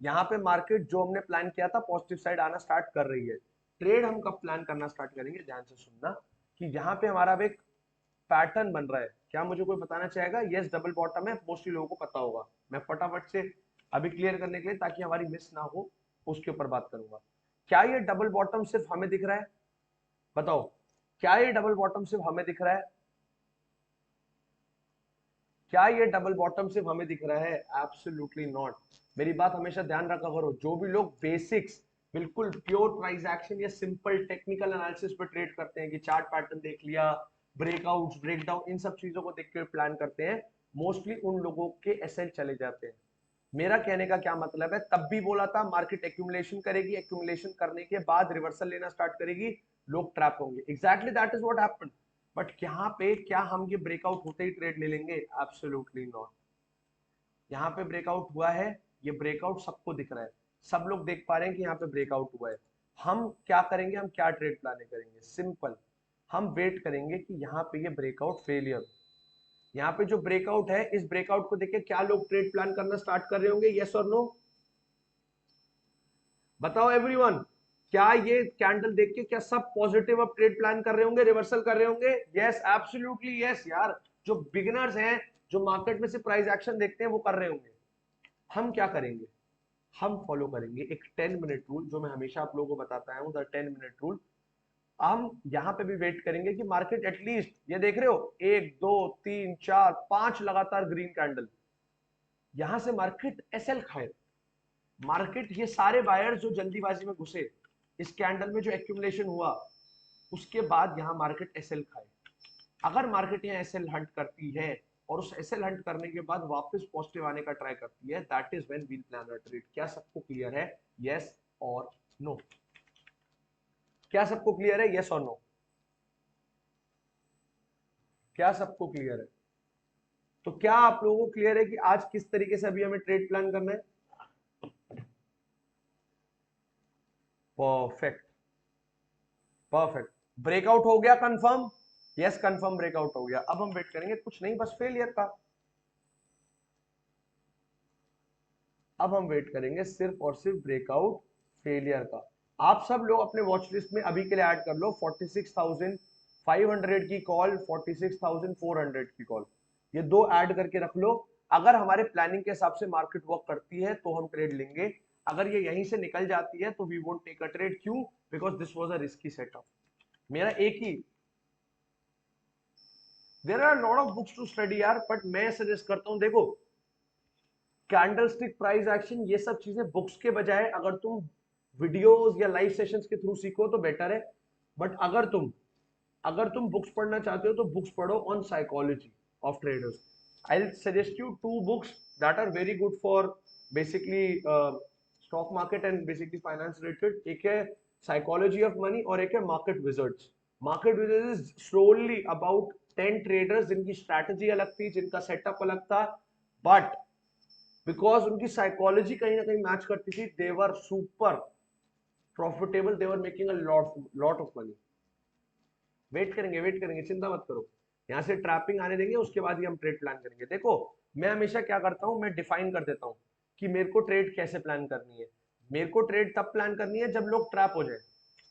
यहाँ पे मार्केट जो हमने प्लान किया था पॉजिटिव साइड आना स्टार्ट कर रही है। ट्रेड हम कब प्लान करना स्टार्ट करेंगे, ध्यान से सुनना, कि यहाँ पे हमारा अब एक पैटर्न बन रहा है। क्या मुझे कोई बताना चाहेगा? यस डबल बॉटम है, मोस्टली लोगों को पता होगा। मैं फटाफट से अभी क्लियर करने के लिए, ताकि हमारी मिस ना हो, उसके ऊपर बात करूंगा। क्या ये डबल बॉटम सिर्फ हमें दिख रहा है? बताओ, क्या ये डबल बॉटम सिर्फ हमें दिख रहा है? क्या ये डबल बॉटम सिर्फ हमें दिख रहा है? Absolutely not. मेरी बात हमेशा ध्यान रखा करो, जो भी लोग बेसिक्स, बिल्कुल प्योर प्राइस एक्शन या सिंपल टेक्निकल एनालिसिस पे ट्रेड करते हैं, कि चार्ट पैटर्न देख लिया, ब्रेकआउट्स, ब्रेकडाउन, इन सब चीजों को देख के प्लान करते हैं, मोस्टली उन लोगों के एसएल चले जाते हैं। मेरा कहने का क्या मतलब है, तब भी बोला था मार्केट एक्यूमुलेशन करेगी, एक्यूमुलेशन करने के बाद रिवर्सल लेना स्टार्ट करेगी, लोग ट्रैप होंगे। Exactly that is what happened. But यहाँ पे क्या हम ये ब्रेकआउट होते ही ट्रेड ले लेंगे? Absolutely not. यहाँ पे ब्रेकआउट हुआ है, ये ब्रेकआउट सबको दिख रहा है, सब लोग देख पा रहे हैं कि यहाँ पे ब्रेकआउट हुआ है। हम क्या करेंगे, हम क्या ट्रेड प्लानिंग करेंगे? सिंपल, हम वेट करेंगे कि यहाँ पे ये ब्रेकआउट फेलियर, यहाँ पे जो ब्रेकआउट है, इस ब्रेकआउट को देख के क्या लोग ट्रेड प्लान करना स्टार्ट कर रहे होंगे? यस और नो? बताओ एवरीवन, क्या ये कैंडल देख के क्या सब पॉजिटिव अप ट्रेड प्लान कर रहे होंगे, रिवर्सल कर रहे होंगे? यस, एब्सोल्युटली यस यार। जो बिगिनर्स हैं, जो मार्केट में से प्राइस एक्शन देखते हैं, वो कर रहे होंगे। हम क्या करेंगे? हम फॉलो करेंगे एक 10 मिनट रूल, जो मैं हमेशा आप लोगों को बताता हूं, द 10 मिनट रूल। हम यहाँ पे भी वेट करेंगे कि मार्केट एटलीस्ट, ये देख रहे हो, 1 2 3 4 5 लगातार ग्रीन कैंडल, यहां से मार्केट एसएल खाए। मार्केट, ये सारे बायर्स जो जल्दीबाजी में घुसे, इस कैंडल में जो एक्यूमुलेशन हुआ, उसके बाद यहां मार्केट एसएल खाए। अगर मार्केट यहाँ एसएल हंट करती है, और उस एसएल हंट करने के बाद वापस पॉजिटिव आने का ट्राई करती है, that is when we'll plan a trade. क्या सबको क्लियर है? यस और नो? क्या सबको क्लियर है? यस और नो? क्या सबको क्लियर है? तो क्या आप लोगों को क्लियर है कि आज किस तरीके से अभी हमें ट्रेड प्लान करना है? Perfect, perfect. ब्रेकआउट हो गया कंफर्म? यस, कंफर्म ब्रेकआउट हो गया। अब हम वेट करेंगे, कुछ नहीं, बस फेलियर का। अब हम वेट करेंगे सिर्फ और सिर्फ ब्रेकआउट फेलियर का। आप सब लोग अपने वॉच लिस्ट में अभी के लिए ऐड कर लो 46,500 की कॉल, 46,400 की कॉल, ये दो ऐड करके रख लो। अगर हमारे प्लानिंग के हिसाब से मार्केट वर्क करती है तो हम ट्रेड लेंगे, अगर ये यहीं से निकल जाती है तो we won't take a trade. क्यों? Because this was a risky setup. मेरा एक ही, there are lot of books to study यार, बट मैं सजेस्ट करता हूं, देखो, कैंडलस्टिक प्राइस एक्शन, ये सब चीजें बुक्स के बजाय अगर तुम वीडियोस या लाइव सेशंस के थ्रू सीखो तो बेटर है। बट अगर तुम बुक्स पढ़ना चाहते हो तो बुक्स पढ़ो on psychology of traders. I will suggest you two books that are very good for basically stock market and basically finance related. एक है साइकोलॉजी ऑफ मनी और एक है market wizards. Market wizards is slowly about 10 traders जिनकी strategy अलग थी, जिनका setup अलग था, बट बिकॉज उनकी साइकोलॉजी कहीं ना कहीं मैच करती थी, they were super profitable, they were making a lot of money. Wait करेंगे, वेट करेंगे, चिंता मत करो। यहाँ से ट्रैपिंग आने देंगे, उसके बाद ही हम ट्रेड प्लान करेंगे। देखो, मैं हमेशा क्या करता हूँ, मैं डिफाइन कर देता हूँ कि मेरे को ट्रेड कैसे प्लान करनी है। मेरे को ट्रेड तब प्लान करनी है जब लोग ट्रैप हो जाए,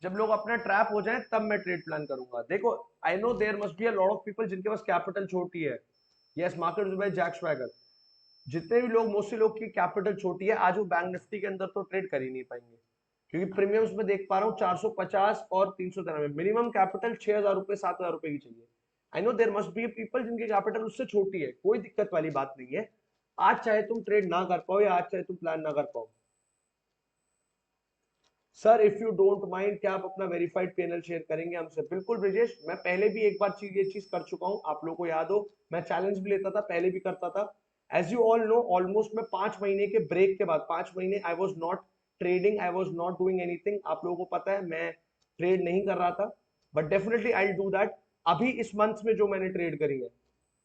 जब लोग अपना ट्रैप हो जाए तब मैं ट्रेड प्लान करूंगा। देखो, I know there must be a lot of people जिनके पास कैपिटल छोटी है। Yes, market by Jack Schwager. जितने भी लोग, मोस्टली लोग की कैपिटल छोटी है, आज वो बैंक निफ्टी के अंदर तो ट्रेड कर ही नहीं पाएंगे, क्योंकि प्रीमियम्स में देख पा रहा हूँ 450 और 393, मिनिमम कैपिटल 6,000 रुपए 7,000 रुपए की चाहिए। I know there must be people जिनकी कैपिटल उससे छोटी है, कोई दिक्कत वाली बात नहीं है। आज चाहे तुम ट्रेड ना कर पाओ या आज चाहे तुम प्लान ना कर पाओ, sir if you don't mind, क्या आप अपना वेरीफाइड पैनल शेयर करेंगे हमसे? बिल्कुल ब्रिजेश, मैं पहले भी एक बार ये चीज कर चुका हूँ, आप लोगों को याद हो, मैं चैलेंज भी लेता था, पहले भी करता था। As you all know, almost मैं 5 महीने के ब्रेक के बाद, 5 महीने I was not trading, I was not doing anything. आप लोगों को पता है मैं ट्रेड नहीं कर रहा था, but definitely I do that. अभी इस मंथ में जो मैंने ट्रेड करी है,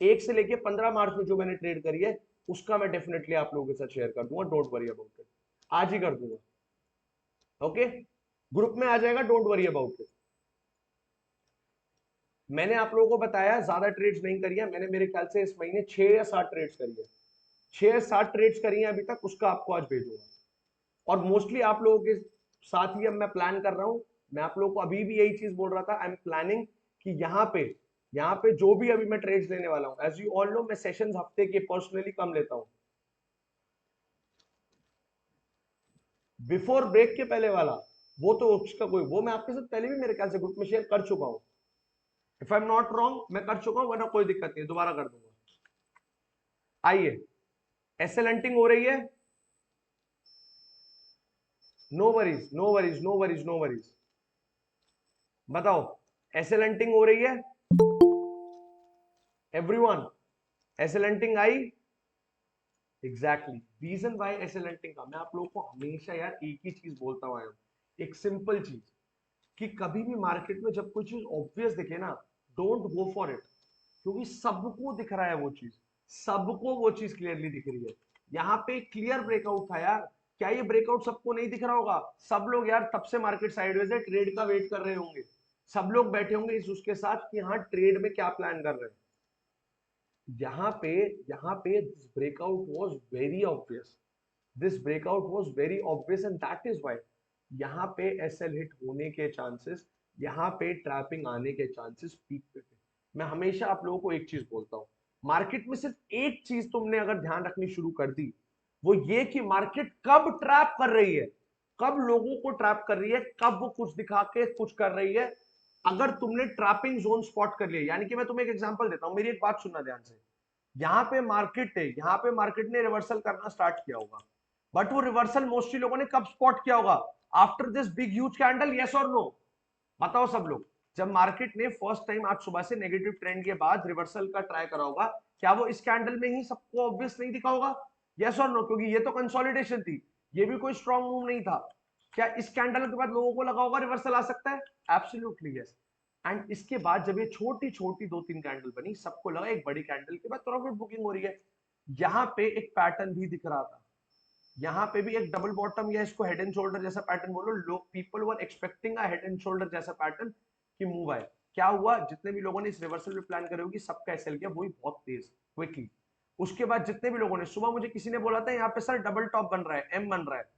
1 से लेके 15 मार्च में जो मैंने ट्रेड करी है, उसका मैं डेफिनेटली आप लोगों के साथ शेयर कर दूंगा। डोंट वरी अबाउट इट, आज ही कर दूंगा। ओके, ग्रुप में आ जाएगा, डोंट वरी अबाउट इट। मैंने आप लोगों को बताया ज्यादा ट्रेड्स नहीं करी है मैंने, मेरे ख्याल से इस महीने 6 या 7 ट्रेड्स करी है, 6 या 7 ट्रेड्स करी है अभी तक, उसका आपको आज भेजूंगा। और मोस्टली आप लोगों के साथ ही अब मैं प्लान कर रहा हूं। मैं आप लोगों को अभी भी यही चीज बोल रहा था, आई एम प्लानिंग कि यहाँ पे जो भी अभी मैं ट्रेड्स लेने वाला हूं, एज यू ऑल नो मैं सेशंस हफ्ते के पर्सनली कम लेता हूं। बिफोर ब्रेक के पहले वाला, वो तो उसका कोई, वो मैं आपके साथ पहले भी मेरे ख्याल से ग्रुप में शेयर कर चुका हूं। If I am not wrong, मैं कर चुका हूं, वरना कोई दिक्कत नहीं, दोबारा कर दूंगा। आइए, एसएल हंटिंग हो रही है, no worries no worries no worries no worries. बताओ, एसएल हंटिंग हो रही है एवरीवन? एसएल हंटिंग आई? Exactly, reason why SL hunting का मैं आप लोगों को हमेशा यार एक ही चीज बोलता हुआ हूं, एक सिंपल चीज, कि कभी भी मार्केट में जब कोई चीज ऑब्वियस दिखे ना, डोंट गो फॉर इट, क्योंकि सबको दिख रहा है वो चीज, सबको वो चीज क्लियरली दिख रही है। यहाँ पे क्लियर ब्रेकआउट था यार, क्या ये ब्रेकआउट सबको नहीं दिख रहा होगा? सब लोग यार तब से मार्केट साइडवेज है, ट्रेड का वेट कर रहे होंगे, सब लोग बैठे होंगे इस उसके साथ कि हाँ ट्रेड में क्या प्लान कर रहे हैं। यहाँ पे यहाँ पे this breakout was very obvious, this breakout was very obvious, and that is why यहाँ पे एसएल हिट होने के चांसेस, यहाँ पे ट्रैपिंग आने के चांसेस पीक पे थे। मैं हमेशा आप लोगों को एक चीज बोलता हूँ, मार्केट में सिर्फ एक चीज तुमने अगर ध्यान रखनी शुरू कर दी, वो ये कि मार्केट कब ट्रैप कर रही है, कब लोगों को ट्रैप कर रही है, कब वो कुछ दिखा के कुछ कर रही है। अगर तुमने ट्रैपिंग जोन स्पॉट कर लिया, यानी कि मैं तुम्हें एक एग्जांपल देता हूं, मेरी एक बात सुनना ध्यान से। यहाँ पे मार्केट ने रिवर्सल करना स्टार्ट किया होगा, बट वो रिवर्सल मोस्टली लोगों ने कब स्पॉट किया होगा? After this big huge candle, yes और नो? बताओ सब लोग, जब मार्केट ने फर्स्ट टाइम आज सुबह से नेगेटिव ट्रेंड के बाद रिवर्सल का ट्राई करा होगा, क्या वो इस कैंडल में ही सबको ऑब्वियस नहीं दिखा होगा? यस और नो? क्योंकि ये तो कंसोलिडेशन थी, ये भी कोई स्ट्रॉन्ग मूव नहीं था। क्या इस कैंडल के बाद लोगों को लगा होगा रिवर्सल आ सकता है? Absolutely yes. एंड इसके बाद जब ये छोटी छोटी 2-3 कैंडल बनी, सबको लगा एक बड़ी कैंडल के बाद प्रॉफिट बुकिंग हो रही है। यहाँ पे एक पैटर्न भी दिख रहा था, यहाँ पे भी एक डबल बॉटम या इसको हेड एंड शोल्डर जैसा पैटर्न बोलो, लोग people were expecting a head and shoulder जैसा पैटर्न की मूव आए। क्या हुआ? जितने भी लोगों ने इस रिवर्सल में प्लान करे होगी, सबका एसएल किया, वही बहुत तेज क्विकली। उसके बाद जितने भी लोगों ने, सुबह मुझे किसी ने बोला था यहाँ पे सर डबल टॉप बन रहा है, एम बन रहा है,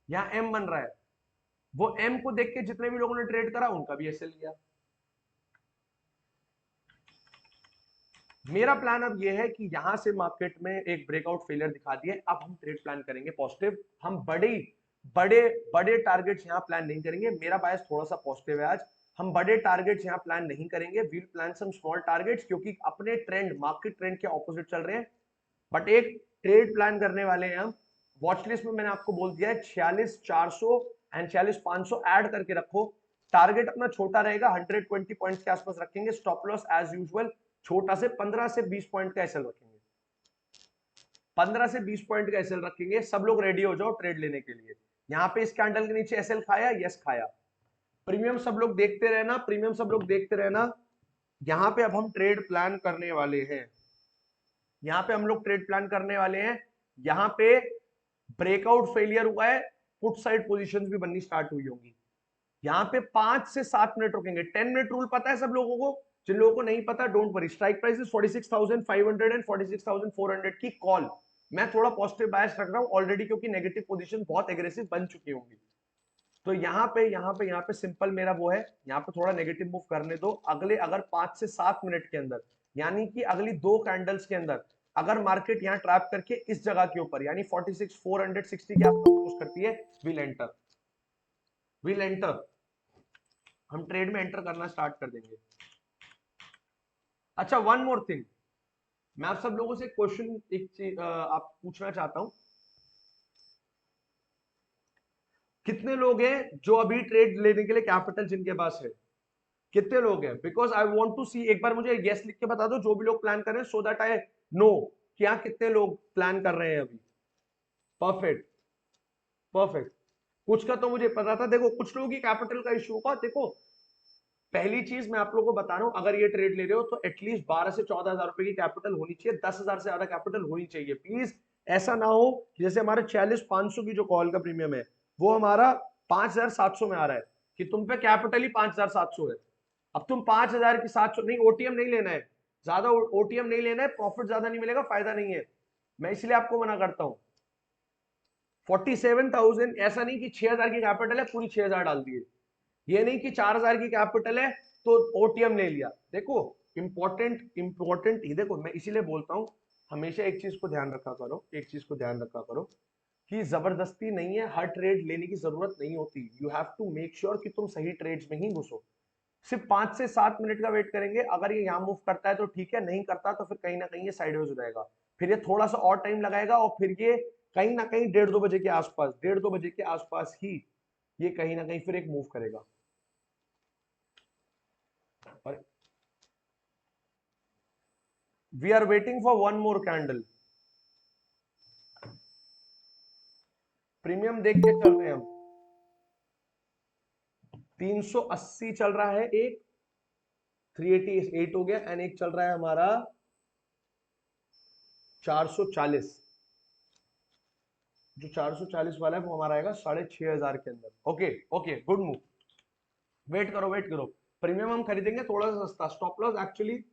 यहाँ एम बन रहा है, वो एम को देख के जितने भी लोगों ने ट्रेड करा उनका भी एसएल किया। मेरा प्लान अब ये है कि यहां से मार्केट में एक ब्रेकआउट फेलियर दिखा दिए, अब हम ट्रेड प्लान करेंगे पॉजिटिव। हम बड़े बड़े बड़े टारगेट्स यहां प्लान नहीं करेंगे, मेरा बायस थोड़ा सा पॉजिटिव है आज। हम बड़े टारगेट्स यहां प्लान नहीं करेंगे, we'll plan some small targets, क्योंकि अपने ट्रेंड, मार्केट ट्रेंड के ऑपोजिट चल रहे हैं। बट एक ट्रेड प्लान करने वाले हैं हम। वॉच लिस्ट में मैंने आपको बोल दिया है 46,400 एंड 46,500 ऐड करके रखो। टारगेट अपना छोटा रहेगा, 120 पॉइंट्स के आसपास रखेंगे। स्टॉप लॉस एज यूजुअल छोटा से 15 से 20 पॉइंट का एसएल रखेंगे, 15 से 20 पॉइंट का एसएल रखेंगे। सब लोग रेडी हो जाओ ट्रेड लेने के लिए। यहाँ पे इस कैंडल के नीचे एसएल खाया, यस खाया। प्रीमियम सब लोग देखते रहना, प्रीमियम सब लोग देखते रहना। यहाँ पे अब हम ट्रेड प्लान करने वाले हैं, यहाँ पे हम लोग ट्रेड प्लान करने वाले हैं। यहाँ पे ब्रेकआउट फेलियर हुआ है, पुट साइड पोजीशंस भी बननी स्टार्ट हुई होंगी। यहाँ पे 5 से 7 मिनट रुकेंगे। 10 मिनट रूल पता है सब लोगों को? जिन लोगों को नहीं पता don't worry, strike price is 46,500 and 46,400 की कॉल। मैं थोड़ा पॉजिटिव बायस रख रहा हूं ऑलरेडी, क्योंकि नेगेटिव पोजीशन बहुत एग्रेसिव बन चुकी होंगी। तो यहाँ पे सिंपल मेरा वो है, यहाँ पे थोड़ा नेगेटिव मूव करने दो। अगले अगर 5 से 7 मिनट के अंदर, यानी कि अगली 2 कैंडल्स के अंदर, अगर मार्केट यहाँ ट्रैप करके इस जगह के ऊपर यानी 46,460 के आसपास क्लोज करती है, विल एंटर, विल एंटर, हम ट्रेड में एंटर करना स्टार्ट कर देंगे। अच्छा, वन मोर थिंग, मैं आप सब लोगों से क्वेश्चन एक चीज आप पूछना चाहता हूं। कितने लोग हैं जो अभी ट्रेड लेने के लिए कैपिटल जिनके पास है? कितने लोग हैं? बिकॉज आई वांट टू सी, एक बार मुझे यस लिख के बता दो जो भी लोग प्लान कर रहे हैं, सो दैट आई नो क्या कितने लोग प्लान कर रहे हैं अभी? Perfect, perfect. कुछ का तो मुझे पता था, देखो कुछ लोगों की कैपिटल का इशू होगा। देखो पहली चीज मैं आप लोगों को बता रहा हूं, अगर ये ट्रेड ले रहे हो तो एटलीस्ट 12 से 14 हजार रुपए की कैपिटल होनी चाहिए, 10 हजार से ज्यादा कैपिटल होनी चाहिए प्लीज। ऐसा ना हो जैसे हमारे 46,500 की जो कॉल का प्रीमियम है वो हमारा 5,700 में आ रहा है कि तुम पे कैपिटल ही 5,700 है। अब तुम 5,000 की 700 नहीं, ओटीएम नहीं लेना है, ज्यादा ओटीएम नहीं लेना है, प्रॉफिट ज्यादा नहीं मिलेगा, फायदा नहीं है। मैं इसलिए आपको मना करता हूं। 47,000, ऐसा नहीं कि 6,000 की कैपिटल है पूरी 6,000 डाल दिए, ये नहीं कि 4,000 की कैपिटल है तो ओटीएम ले लिया। देखो इंपॉर्टेंट ही, देखो मैं इसीलिए बोलता हूं हमेशा एक चीज को ध्यान रखा करो, एक चीज को ध्यान रखा करो कि जबरदस्ती नहीं है, हर ट्रेड लेने की जरूरत नहीं होती। You have to make sure कि तुम सही ट्रेड्स में ही घुसो। सिर्फ 5 से 7 मिनट का वेट करेंगे, अगर ये यहाँ मूव करता है तो ठीक है, नहीं करता तो फिर कहीं ना कहीं ये साइडवेज हो जाएगा, फिर ये थोड़ा सा और टाइम लगाएगा और फिर ये कहीं ना कहीं 1:30-2 बजे के आसपास, 1:30-2 बजे के आसपास ही ये कहीं ना कहीं फिर एक मूव करेगा। और we are waiting for one more candle. Premium देख के चल रहे हैं हम, 380 चल रहा है एक, 388 हो गया, एंड एक चल रहा है हमारा 440। जो 440 वाला है वो हमारा आएगा 6,500 के अंदर। Okay okay, good move. Wait करो वेट करो, प्रीमियम हम खरीदेंगे थोड़ा सा सस्ता। स्टॉप लॉस एक्चुअली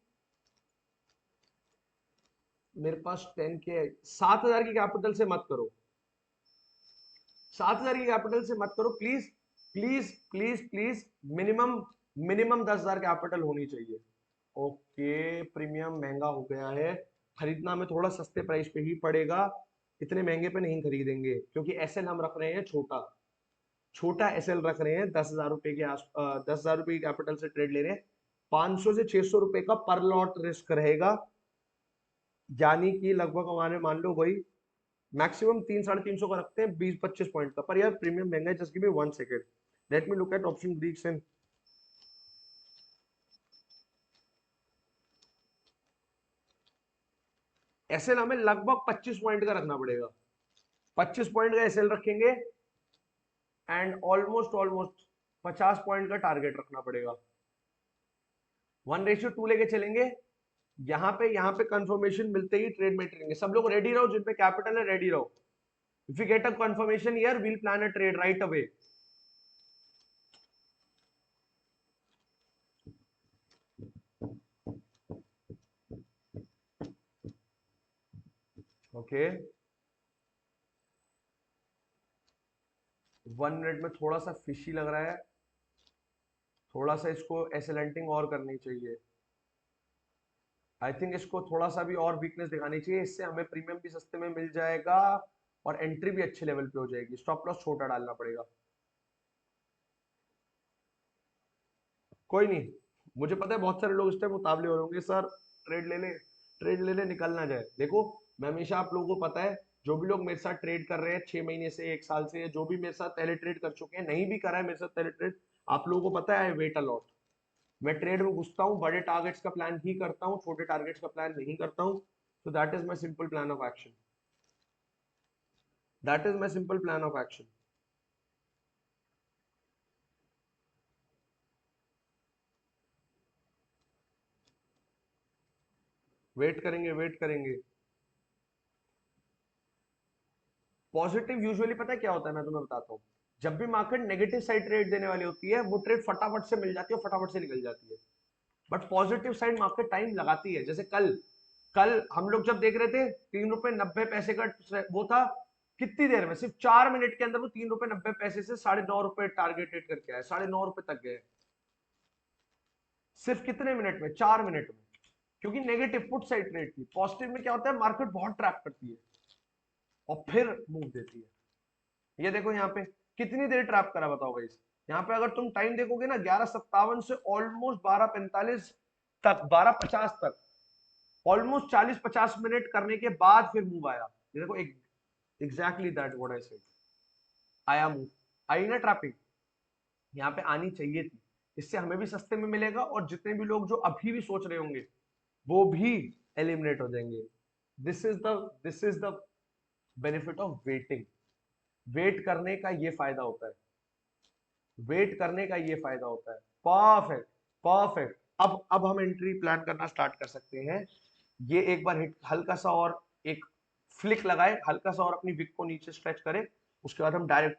मेरे पास 10 के, 7,000 की कैपिटल से मत करो, 7,000 की कैपिटल से मत करो please, please please please. Minimum minimum 10,000 capital होनी चाहिए। ओके, प्रीमियम महंगा हो गया है, खरीदना में थोड़ा सस्ते प्राइस पे ही पड़ेगा, इतने महंगे पे नहीं खरीदेंगे क्योंकि एसएल हम रख रहे हैं छोटा, छोटा एसएल रख रहे हैं, 10,000 रुपए के 10,000 रुपए की कैपिटल से ट्रेड ले रहे हैं, 500 से 600 रुपए का पर लॉट रिस्क रहेगा, यानी कि लगभग हमारे मान लो वही मैक्सिमम 300-350 का रखते हैं, 20-25 पॉइंट का। पर यार प्रीमियम महंगा है, just give me 1 second, let me look at option Greeks and SL हमें लगभग 25 पॉइंट का रखना पड़ेगा, 25 पॉइंट का एसएल रखेंगे एंड ऑलमोस्ट ऑलमोस्ट 50 पॉइंट का टारगेट रखना पड़ेगा। 1:2 लेके चलेंगे, यहाँ पे कंफर्मेशन मिलते ही ट्रेड में ट्रेडेंगे। सब लोग रेडी रहो, जिन पे कैपिटल है रेडी रहो। If you get a confirmation here we'll plan a trade right away. Okay, 1 minute में थोड़ा सा फिशी लग रहा है, थोड़ा सा इसको एसएलेंटिंग और करनी चाहिए। आई थिंक इसको थोड़ा सा भी और वीकनेस दिखानी चाहिए, इससे हमें प्रीमियम भी सस्ते में मिल जाएगा और एंट्री भी अच्छे लेवल पे हो जाएगी। स्टॉप लॉस छोटा डालना पड़ेगा, कोई नहीं। मुझे पता है बहुत सारे लोग इस टाइम उतावले हो रहे होंगे, सर ट्रेड ले ले, ट्रेड ले ले, निकल ना जाए। देखो मैं हमेशा, आप लोगों को पता है, जो भी लोग मेरे साथ ट्रेड कर रहे हैं 6 महीने से, 1 साल से, जो भी मेरे साथ पहले ट्रेड कर चुके हैं, नहीं भी करा है मेरे साथ पहले ट्रेड, आप लोगों को पता है आई वेट अ लॉट। मैं ट्रेड में घुसता हूँ, बड़े टारगेट्स का प्लान ही करता हूँ, छोटे टारगेट्स का प्लान नहीं करता हूँ। So that is my simple plan of action, that is my simple plan of action. Wait करेंगे वेट करेंगे। पॉजिटिव यूजुअली पता है क्या होता है, मैं तुम्हें बताता हूँ। जब भी मार्केट नेगेटिव साइड ट्रेड देने वाली होती है, वो ट्रेड फटाफट से मिल जाती है, फटाफट से निकल जाती है। But positive side market time लगाती है। जैसे कल, कल हम लोग जब देख रहे थे 3 रुपए 90 पैसे का वो था, कितनी देर में, सिर्फ 4 मिनट के अंदर वो 3 रुपए 90 पैसे से 9.5 रुपए टारगेट हिट करके आया, 9.5 रुपए तक गए, सिर्फ कितने मिनट में, 4 मिनट में। क्योंकि नेगेटिव पुट साइड ट्रेड थी। पॉजिटिव में क्या होता है, मार्केट बहुत ट्रैप करती है और फिर मूव देती है। ये देखो यहाँ पे कितनी देर ट्रैप करा, बताओ गाइस। यहाँ पे अगर तुम टाइम देखोगे ना, 11:57 से ऑलमोस्ट 12:45 तक, 12:50 तक, ऑलमोस्ट 40-50 मिनट करने के बाद फिर मूव आया। ये देखो, exactly that what I said, आया मूव, आई ना ट्रैपिंग, यहाँ पे आनी चाहिए थी। इससे हमें भी सस्ते में मिलेगा और जितने भी लोग जो अभी भी सोच रहे होंगे वो भी एलिमिनेट हो जाएंगे। This is the benefit of waiting. Wait करने का ये फायदा होता है, वेट करने का ये फायदा होता है। Perfect, perfect. अब हम एंट्री प्लान करना स्टार्ट कर सकते हैं। ये एक बार हिट हल्का सा और एक फ्लिक लगाए, हल्का सा और अपनी विक को नीचे स्ट्रेच करें, उसके बाद हम डायरेक्ट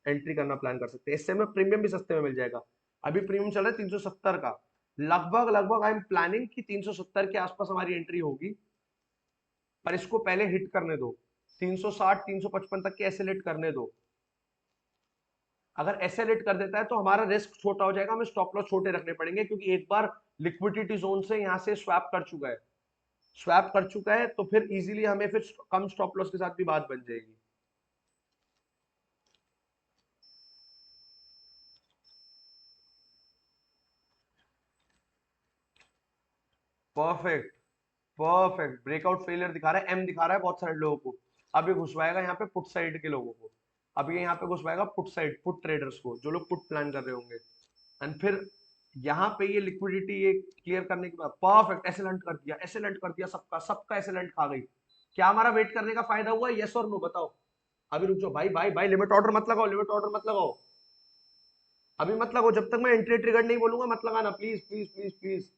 एंट्री करना प्लान कर सकते हैं। इससे हमें प्रीमियम भी सस्ते में मिल जाएगा। अभी प्रीमियम चल रहा है 370 का, लगभग लगभग आई एम प्लानिंग कि 370 के आसपास हमारी एंट्री होगी, पर इसको पहले हिट करने दो। 360 355 तक के एसेलेट करने दो। अगर एसेलेट कर देता है तो हमारा रिस्क छोटा हो जाएगा, हमें स्टॉप लॉस छोटे रखने पड़ेंगे, क्योंकि एक बार लिक्विडिटी जोन से यहां से स्वैप कर चुका है, स्वैप कर चुका है, तो फिर इजीली हमें फिर कम स्टॉप लॉस के साथ भी बात बन जाएगी। Perfect, perfect. ब्रेकआउट फेलियर दिखा रहा है, एम दिखा रहा है बहुत सारे लोगों को। अब ये घुसवाएगा यहाँ पे पुट साइड के लोगों को, अब ये यहाँ पे घुसवाएगा पुट साइड, पुट ट्रेडर्स को, जो लोग पुट प्लान कर रहे होंगे। एंड फिर यहाँ पे ये लिक्विडिटी ये क्लियर करने के बाद परफेक्ट एसेलेंट कर दिया, एसेलेंट कर दिया, सबका सबका एसेलेंट खा गई। क्या हमारा वेट करने का फायदा हुआ, यस और नो बताओ। अभी रुक जाओ भाई, भाई भाई लिमिट ऑर्डर मत लगाओ, लिमिट ऑर्डर मत लगाओ, अभी मत लगाओ, जब तक मैं एंट्री ट्रिगर नहीं बोलूंगा मत लगाना, प्लीज प्लीज प्लीज प्लीज।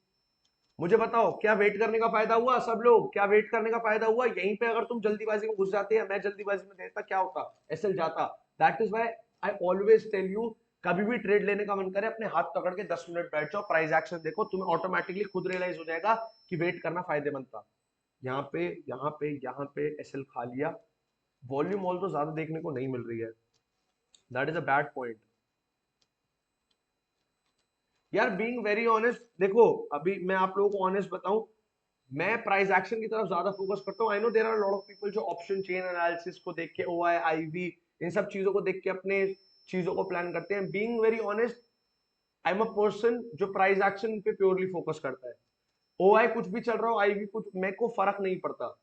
मुझे बताओ क्या वेट करने का फायदा हुआ, सब लोग क्या वेट करने का फायदा हुआ। यहीं पे अगर तुम जल्दीबाजी में घुस जाते या मैं जल्दीबाजी में देता, क्या होता, एसएल जाता। That is why I always tell you, कभी भी ट्रेड लेने का मन करे अपने हाथ पकड़ के 10 मिनट बैठ जाओ, प्राइस एक्शन देखो, तुम्हें ऑटोमेटिकली खुद रियलाइज हो जाएगा कि वेट करना फायदेमंद था। यहाँ पे यहाँ पे यहाँ पे एसएल खा लिया, वॉल्यूम ऑल तो ज्यादा देखने को नहीं मिल रही है, that is a bad point. यार बीइंग वेरी ऑनेस्ट, देखो अभी मैं आप लोगों को ऑनेस्ट बताऊं, मैं प्राइस एक्शन की तरफ ज्यादा फोकस करता हूं। I know there are lot of people जो ऑप्शन चेन एनालिसिस को देख के, ओआई आईवी, इन सब चीजों को देख के अपने चीजों को प्लान करते हैं। Being very honest, I am a person जो प्राइस एक्शन पे प्योरली फोकस करता है। ओआई कुछ भी चल रहा हो, आईवी कुछ, मेरे को फर्क नहीं पड़ता।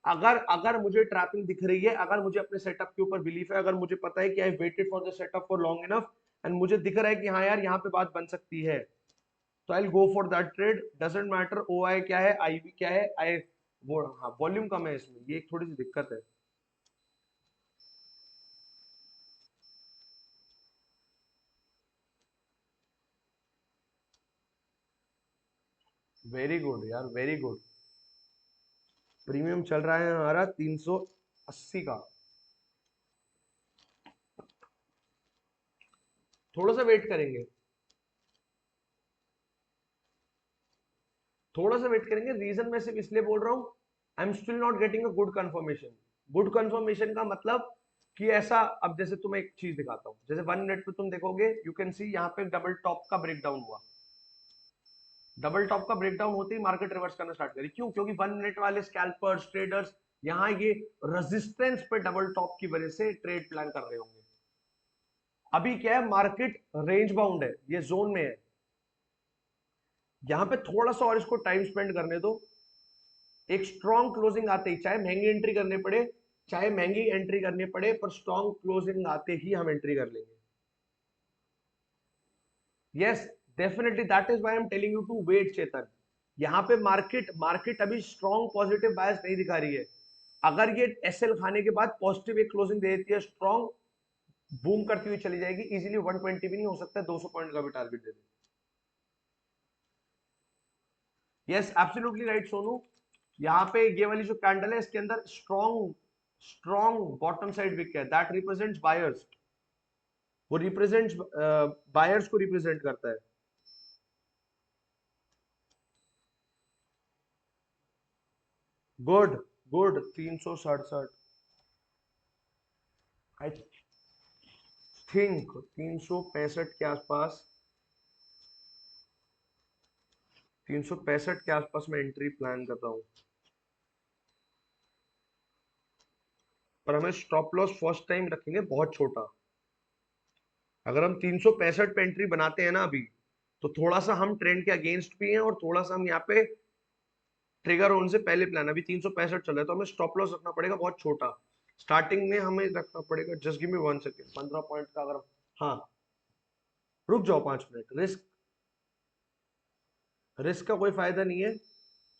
अगर अगर मुझे ट्रैपिंग दिख रही है, अगर मुझे अपने सेटअप के ऊपर बिलीफ है, अगर मुझे पता है कि I waited for the setup for long enough, and मुझे दिख रहा है कि हाँ यार यहाँ पे बात बन सकती है, तो I go for that trade. Doesn't matter O I क्या है, आई बी क्या है, आई वो, हाँ वॉल्यूम कम है इसमें, ये एक थोड़ी सी दिक्कत है। वेरी गुड यार, वेरी गुड। प्रीमियम चल रहा है हमारा 380 का। थोड़ा सा वेट करेंगे, थोड़ा सा वेट करेंगे। रीजन मैं सिर्फ इसलिए बोल रहा हूँ, I am still not getting a good confirmation. Good confirmation का मतलब कि ऐसा, अब जैसे तुम्हें एक चीज दिखाता हूँ, जैसे 1 मिनट पे तुम देखोगे, यू कैन सी यहाँ पे डबल टॉप का ब्रेकडाउन हुआ। डबल टॉप का ब्रेकडाउन होते ही मार्केट रिवर्स करना स्टार्ट करी, क्यों, क्योंकि 1 मिनट वाले स्कैल्पर्स ट्रेडर्स यहाँ ये रेजिस्टेंस पे डबल टॉप की वजह से ट्रेड प्लान कर रहे होंगे। अभी क्या है, मार्केट रेंज बाउंड है, ये जोन में है। यहाँ पे थोड़ा सा और इसको टाइम स्पेंड करने दो, एक स्ट्रॉन्ग क्लोजिंग आते ही, चाहे महंगी एंट्री करनी पड़े, चाहे महंगी एंट्री करनी पड़े, पर स्ट्रॉन्ग क्लोजिंग आते ही हम एंट्री कर लेंगे। Yes, definitely, that is why I am telling you to wait Chetan. यहाँ पे मार्केट मार्केट अभी स्ट्रॉन्ग पॉजिटिव बायस नहीं दिखा रही है। अगर ये एसएल खाने के बाद पॉजिटिव एक क्लोजिंग दे देती है, स्ट्रॉन्ग बूम करती हुई चली जाएगी, इजीली 120 भी नहीं हो सकता, 200 पॉइंट का भी टारगेट दे दे। Yes, absolutely right Sonu. यहाँ पे ये वाली जो कैंडल है, इसके अंदर strong strong bottom side wick है, दैट रिप्रेजेंट्स बायर्स, वो रिप्रेजेंट्स बायर्स को रिप्रेजेंट करता है। गुड, गुड 367, आई थिंक 365 के आसपास, 365 के आसपास मैं एंट्री प्लान कर रहा हूँ। पर हमें स्टॉप लॉस फर्स्ट टाइम रखेंगे बहुत छोटा। अगर हम 365 पे एंट्री बनाते हैं ना अभी, तो थोड़ा सा हम ट्रेंड के अगेंस्ट भी हैं, और थोड़ा सा हम यहाँ पे ट्रिगर होने से पहले प्लान, अभी 365 चल रहा है, तो हमें स्टॉप लॉस रखना पड़ेगा बहुत छोटा। स्टार्टिंग में हमें रखना पड़ेगा, just give me 1 second, 15 point का अगर, हाँ रुक जाओ 5 मिनट, रिस्क, रिस्क का कोई फायदा नहीं है।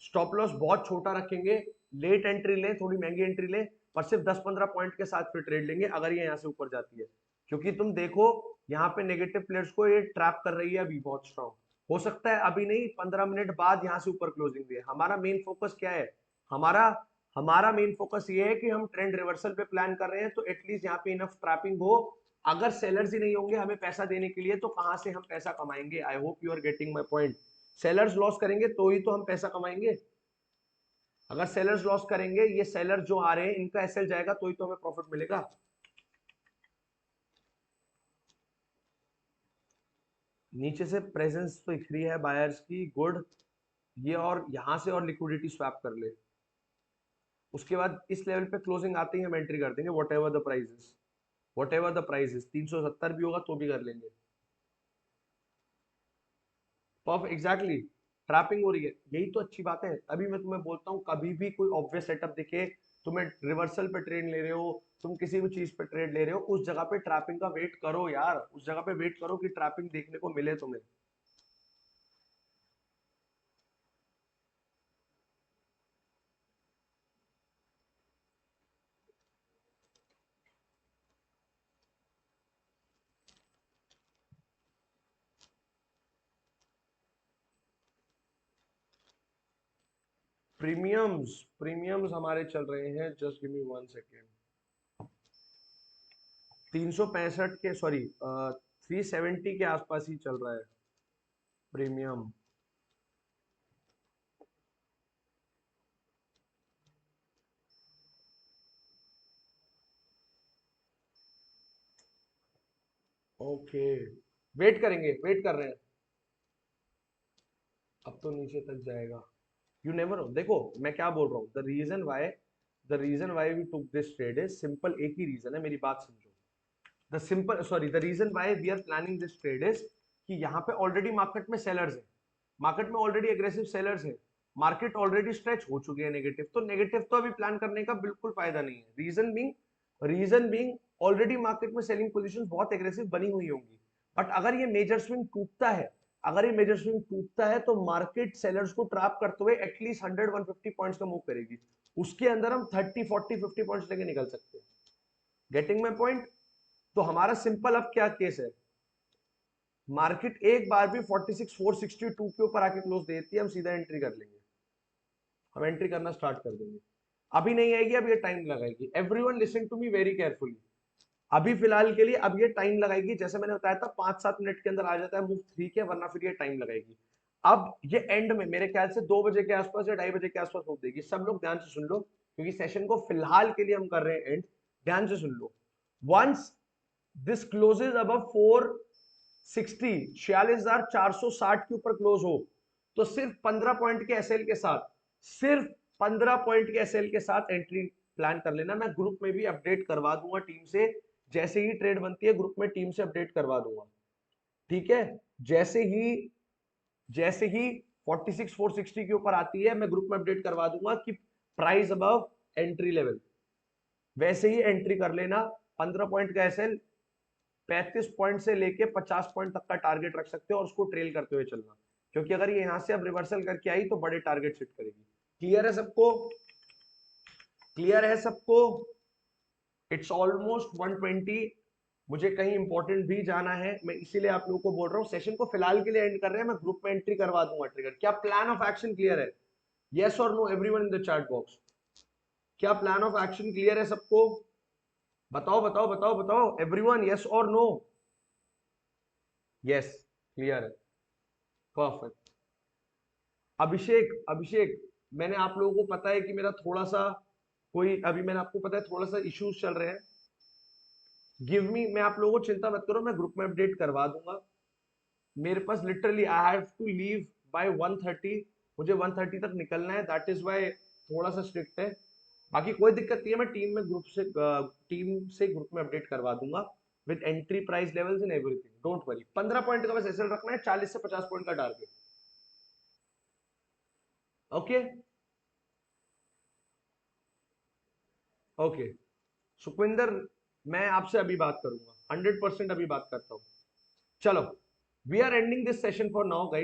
स्टॉप लॉस बहुत छोटा रखेंगे, लेट एंट्री लें, थोड़ी महंगी एंट्री लें, पर सिर्फ 10-15 पॉइंट के साथ फिर ट्रेड लेंगे अगर ये यहाँ से ऊपर जाती है, क्योंकि तुम देखो यहाँ पे नेगेटिव प्लेयर्स को ये ट्रैप कर रही है अभी बहुत स्ट्रॉन्ग। हो सकता है अभी नहीं, 15 मिनट बाद यहाँ से ऊपर क्लोजिंग दे। हमारा मेन फोकस क्या है? हमारा हमारा मेन फोकस ये है कि हम ट्रेंड रिवर्सल पे प्लान कर रहे हैं, तो एटलीस्ट यहाँ पे इनफ ट्रैपिंग हो। अगर सेलर्स ही नहीं होंगे हमें पैसा देने के लिए, तो कहां से हम पैसा कमाएंगे? I hope you are getting my point. Sellers loss करेंगे तो ही तो हम पैसा कमाएंगे। अगर सेलर्स लॉस करेंगे, ये सेलर जो आ रहे हैं इनका एसएल जाएगा, तो ही तो हमें प्रॉफिट मिलेगा। नीचे से प्रेजेंस तो दिख रही है बायर्स की, गुड। ये और यहां से और लिक्विडिटी स्वैप कर ले, उसके बाद इस लेवल पे क्लोजिंग आते ही हम एंट्री कर देंगे, whatever the prices, whatever the prices. 370 भी होगा तो भी कर लेंगे। Perfect, exactly. ट्रैपिंग हो रही है, यही तो अच्छी बात है। अभी मैं तुम्हें बोलता हूँ, कभी भी कोई ऑब्वियस सेटअप दिखे, तुम्हें रिवर्सल पे ट्रेड ले रहे हो, तुम किसी भी चीज पे ट्रेड ले रहे हो, उस जगह पे ट्रैपिंग का वेट करो यार, उस जगह पे वेट करो कि ट्रैपिंग देखने को मिले तुम्हें। प्रीमियम्स, प्रीमियम्स हमारे चल रहे हैं, जस्ट गिव मी 1 सेकेंड। 365 के, सॉरी 370 के आसपास ही चल रहा है प्रीमियम। ओके, वेट करेंगे, वेट कर रहे हैं। अब तो नीचे तक जाएगा, यू नेवर नो। देखो मैं क्या बोल रहा हूँ, the reason why we took this trade is simple, एक ही रीजन है, मेरी बात समझो। The reason why we are planning this trade is कि यहाँ पे ऑलरेडी मार्केट में सेलर्स है, मार्केट में ऑलरेडी एग्रेसिव सेलर्स है, मार्केट ऑलरेडी स्ट्रेच हो चुकी है नेगेटिव, तो नेगेटिव तो अभी प्लान करने का बिल्कुल फायदा नहीं है। रीजन बीइंग ऑलरेडी मार्केट में सेलिंग पोजीशंस बहुत एग्रेसिव बनी हुई होंगी। बट अगर ये मेजर स्विंग टूटता है, अगर ये मेजर स्विंग टूटता है, तो मार्केट सेलर्स को ट्रैप करते हुए एटलीस्ट 100-150 पॉइंट्स का मूव करेगी, उसके अंदर हम 30-40-50 पॉइंट्स लेके निकल सकते हैं। Getting my point? तो हमारा सिंपल अब क्या केस है, मार्केट एक बार भी 46,462 के ऊपर आके क्लोज देती है, हम सीधा एंट्री कर लेंगे, हम एंट्री करना स्टार्ट कर देंगे। अभी नहीं आएगी, अब ये टाइम लगाएगी। Everyone listen to me very carefully. अभी फिलहाल के लिए अब ये टाइम लगाएगी, जैसे मैंने बताया था 5-7 मिनट के अंदर आ जाता है मूव, ठीक है, वरना फिर ये टाइम लगाएगी। अब ये एंड में मेरे ख्याल से 2 बजे के आसपास या 2:30 बजे के आसपास मूव देगी। सब लोग ध्यान से सुन लो, क्योंकि सेशन को फिलहाल के लिए हम कर रहे हैं एंड, ध्यान से सुन लो। वंस दिस क्लोजेज अब 460, 46,460 के ऊपर क्लोज हो, तो सिर्फ 15 पॉइंट के एसएल के साथ, सिर्फ 15 पॉइंट के एसएल के साथ एंट्री प्लान कर लेना। मैं ग्रुप में भी अपडेट करवा दूंगा टीम से, जैसे ही ट्रेड बनती है ग्रुप में टीम से अपडेट करवा दूंगा, ठीक है। जैसे ही 46,460 के ऊपर आती है, मैं ग्रुप में अपडेट करवा दूंगा कि प्राइस अबव एंट्री लेवल, वैसे ही एंट्री कर लेना। 15 पॉइंट का एसएल, 35 पॉइंट से लेके 50 पॉइंट तक का टारगेट रख सकते हो और उसको ट्रेल करते हुए चलना, क्योंकि अगर ये यहां से अब रिवर्सल करके आई तो बड़े टारगेट सेट करेगी। क्लियर है सबको? क्लियर है सबको? It's almost 120। मुझे कहीं इंपॉर्टेंट भी जाना है, मैं इसीलिए आप लोगों को बोल रहा हूँ, सेशन को फिलहाल के लिए एंड कर रहे हैं, मैं ग्रुप में एंट्री करवा दूंगा ट्रिगर। क्या प्लान ऑफ एक्शन क्लियर है? यस और no everyone in the chat box, क्या प्लान ऑफ एक्शन क्लियर है सबको? बताओ बताओ बताओ बताओ एवरीवन, यस और नो? यस, क्लियर है, परफेक्ट। अभिषेक, अभिषेक, मैंने आप लोगों को पता है कि मेरा थोड़ा सा कोई, अभी मैंने आपको पता है थोड़ा सा इश्यूज चल रहे हैं। गिव मी, मैं आप लोगों को, चिंता मत करो, मैं ग्रुप में अपडेट करवा दूंगा। मेरे पास literally I have to leave by 1:30, मुझे 1:30 तक निकलना है, दैट इज वाई थोड़ा सा स्ट्रिक्ट है। बाकी कोई दिक्कत नहीं है, मैं टीम से ग्रुप में अपडेट करवा दूंगा with entry price levels and everything, don't worry. 15 point का बस एसएल रखना है, 40 से 50 पॉइंट का टारगेट, ओके ओके। सुखविंदर, मैं आपसे अभी बात करूंगा, 100% अभी बात करता हूँ। चलो, we are ending this session for now guys.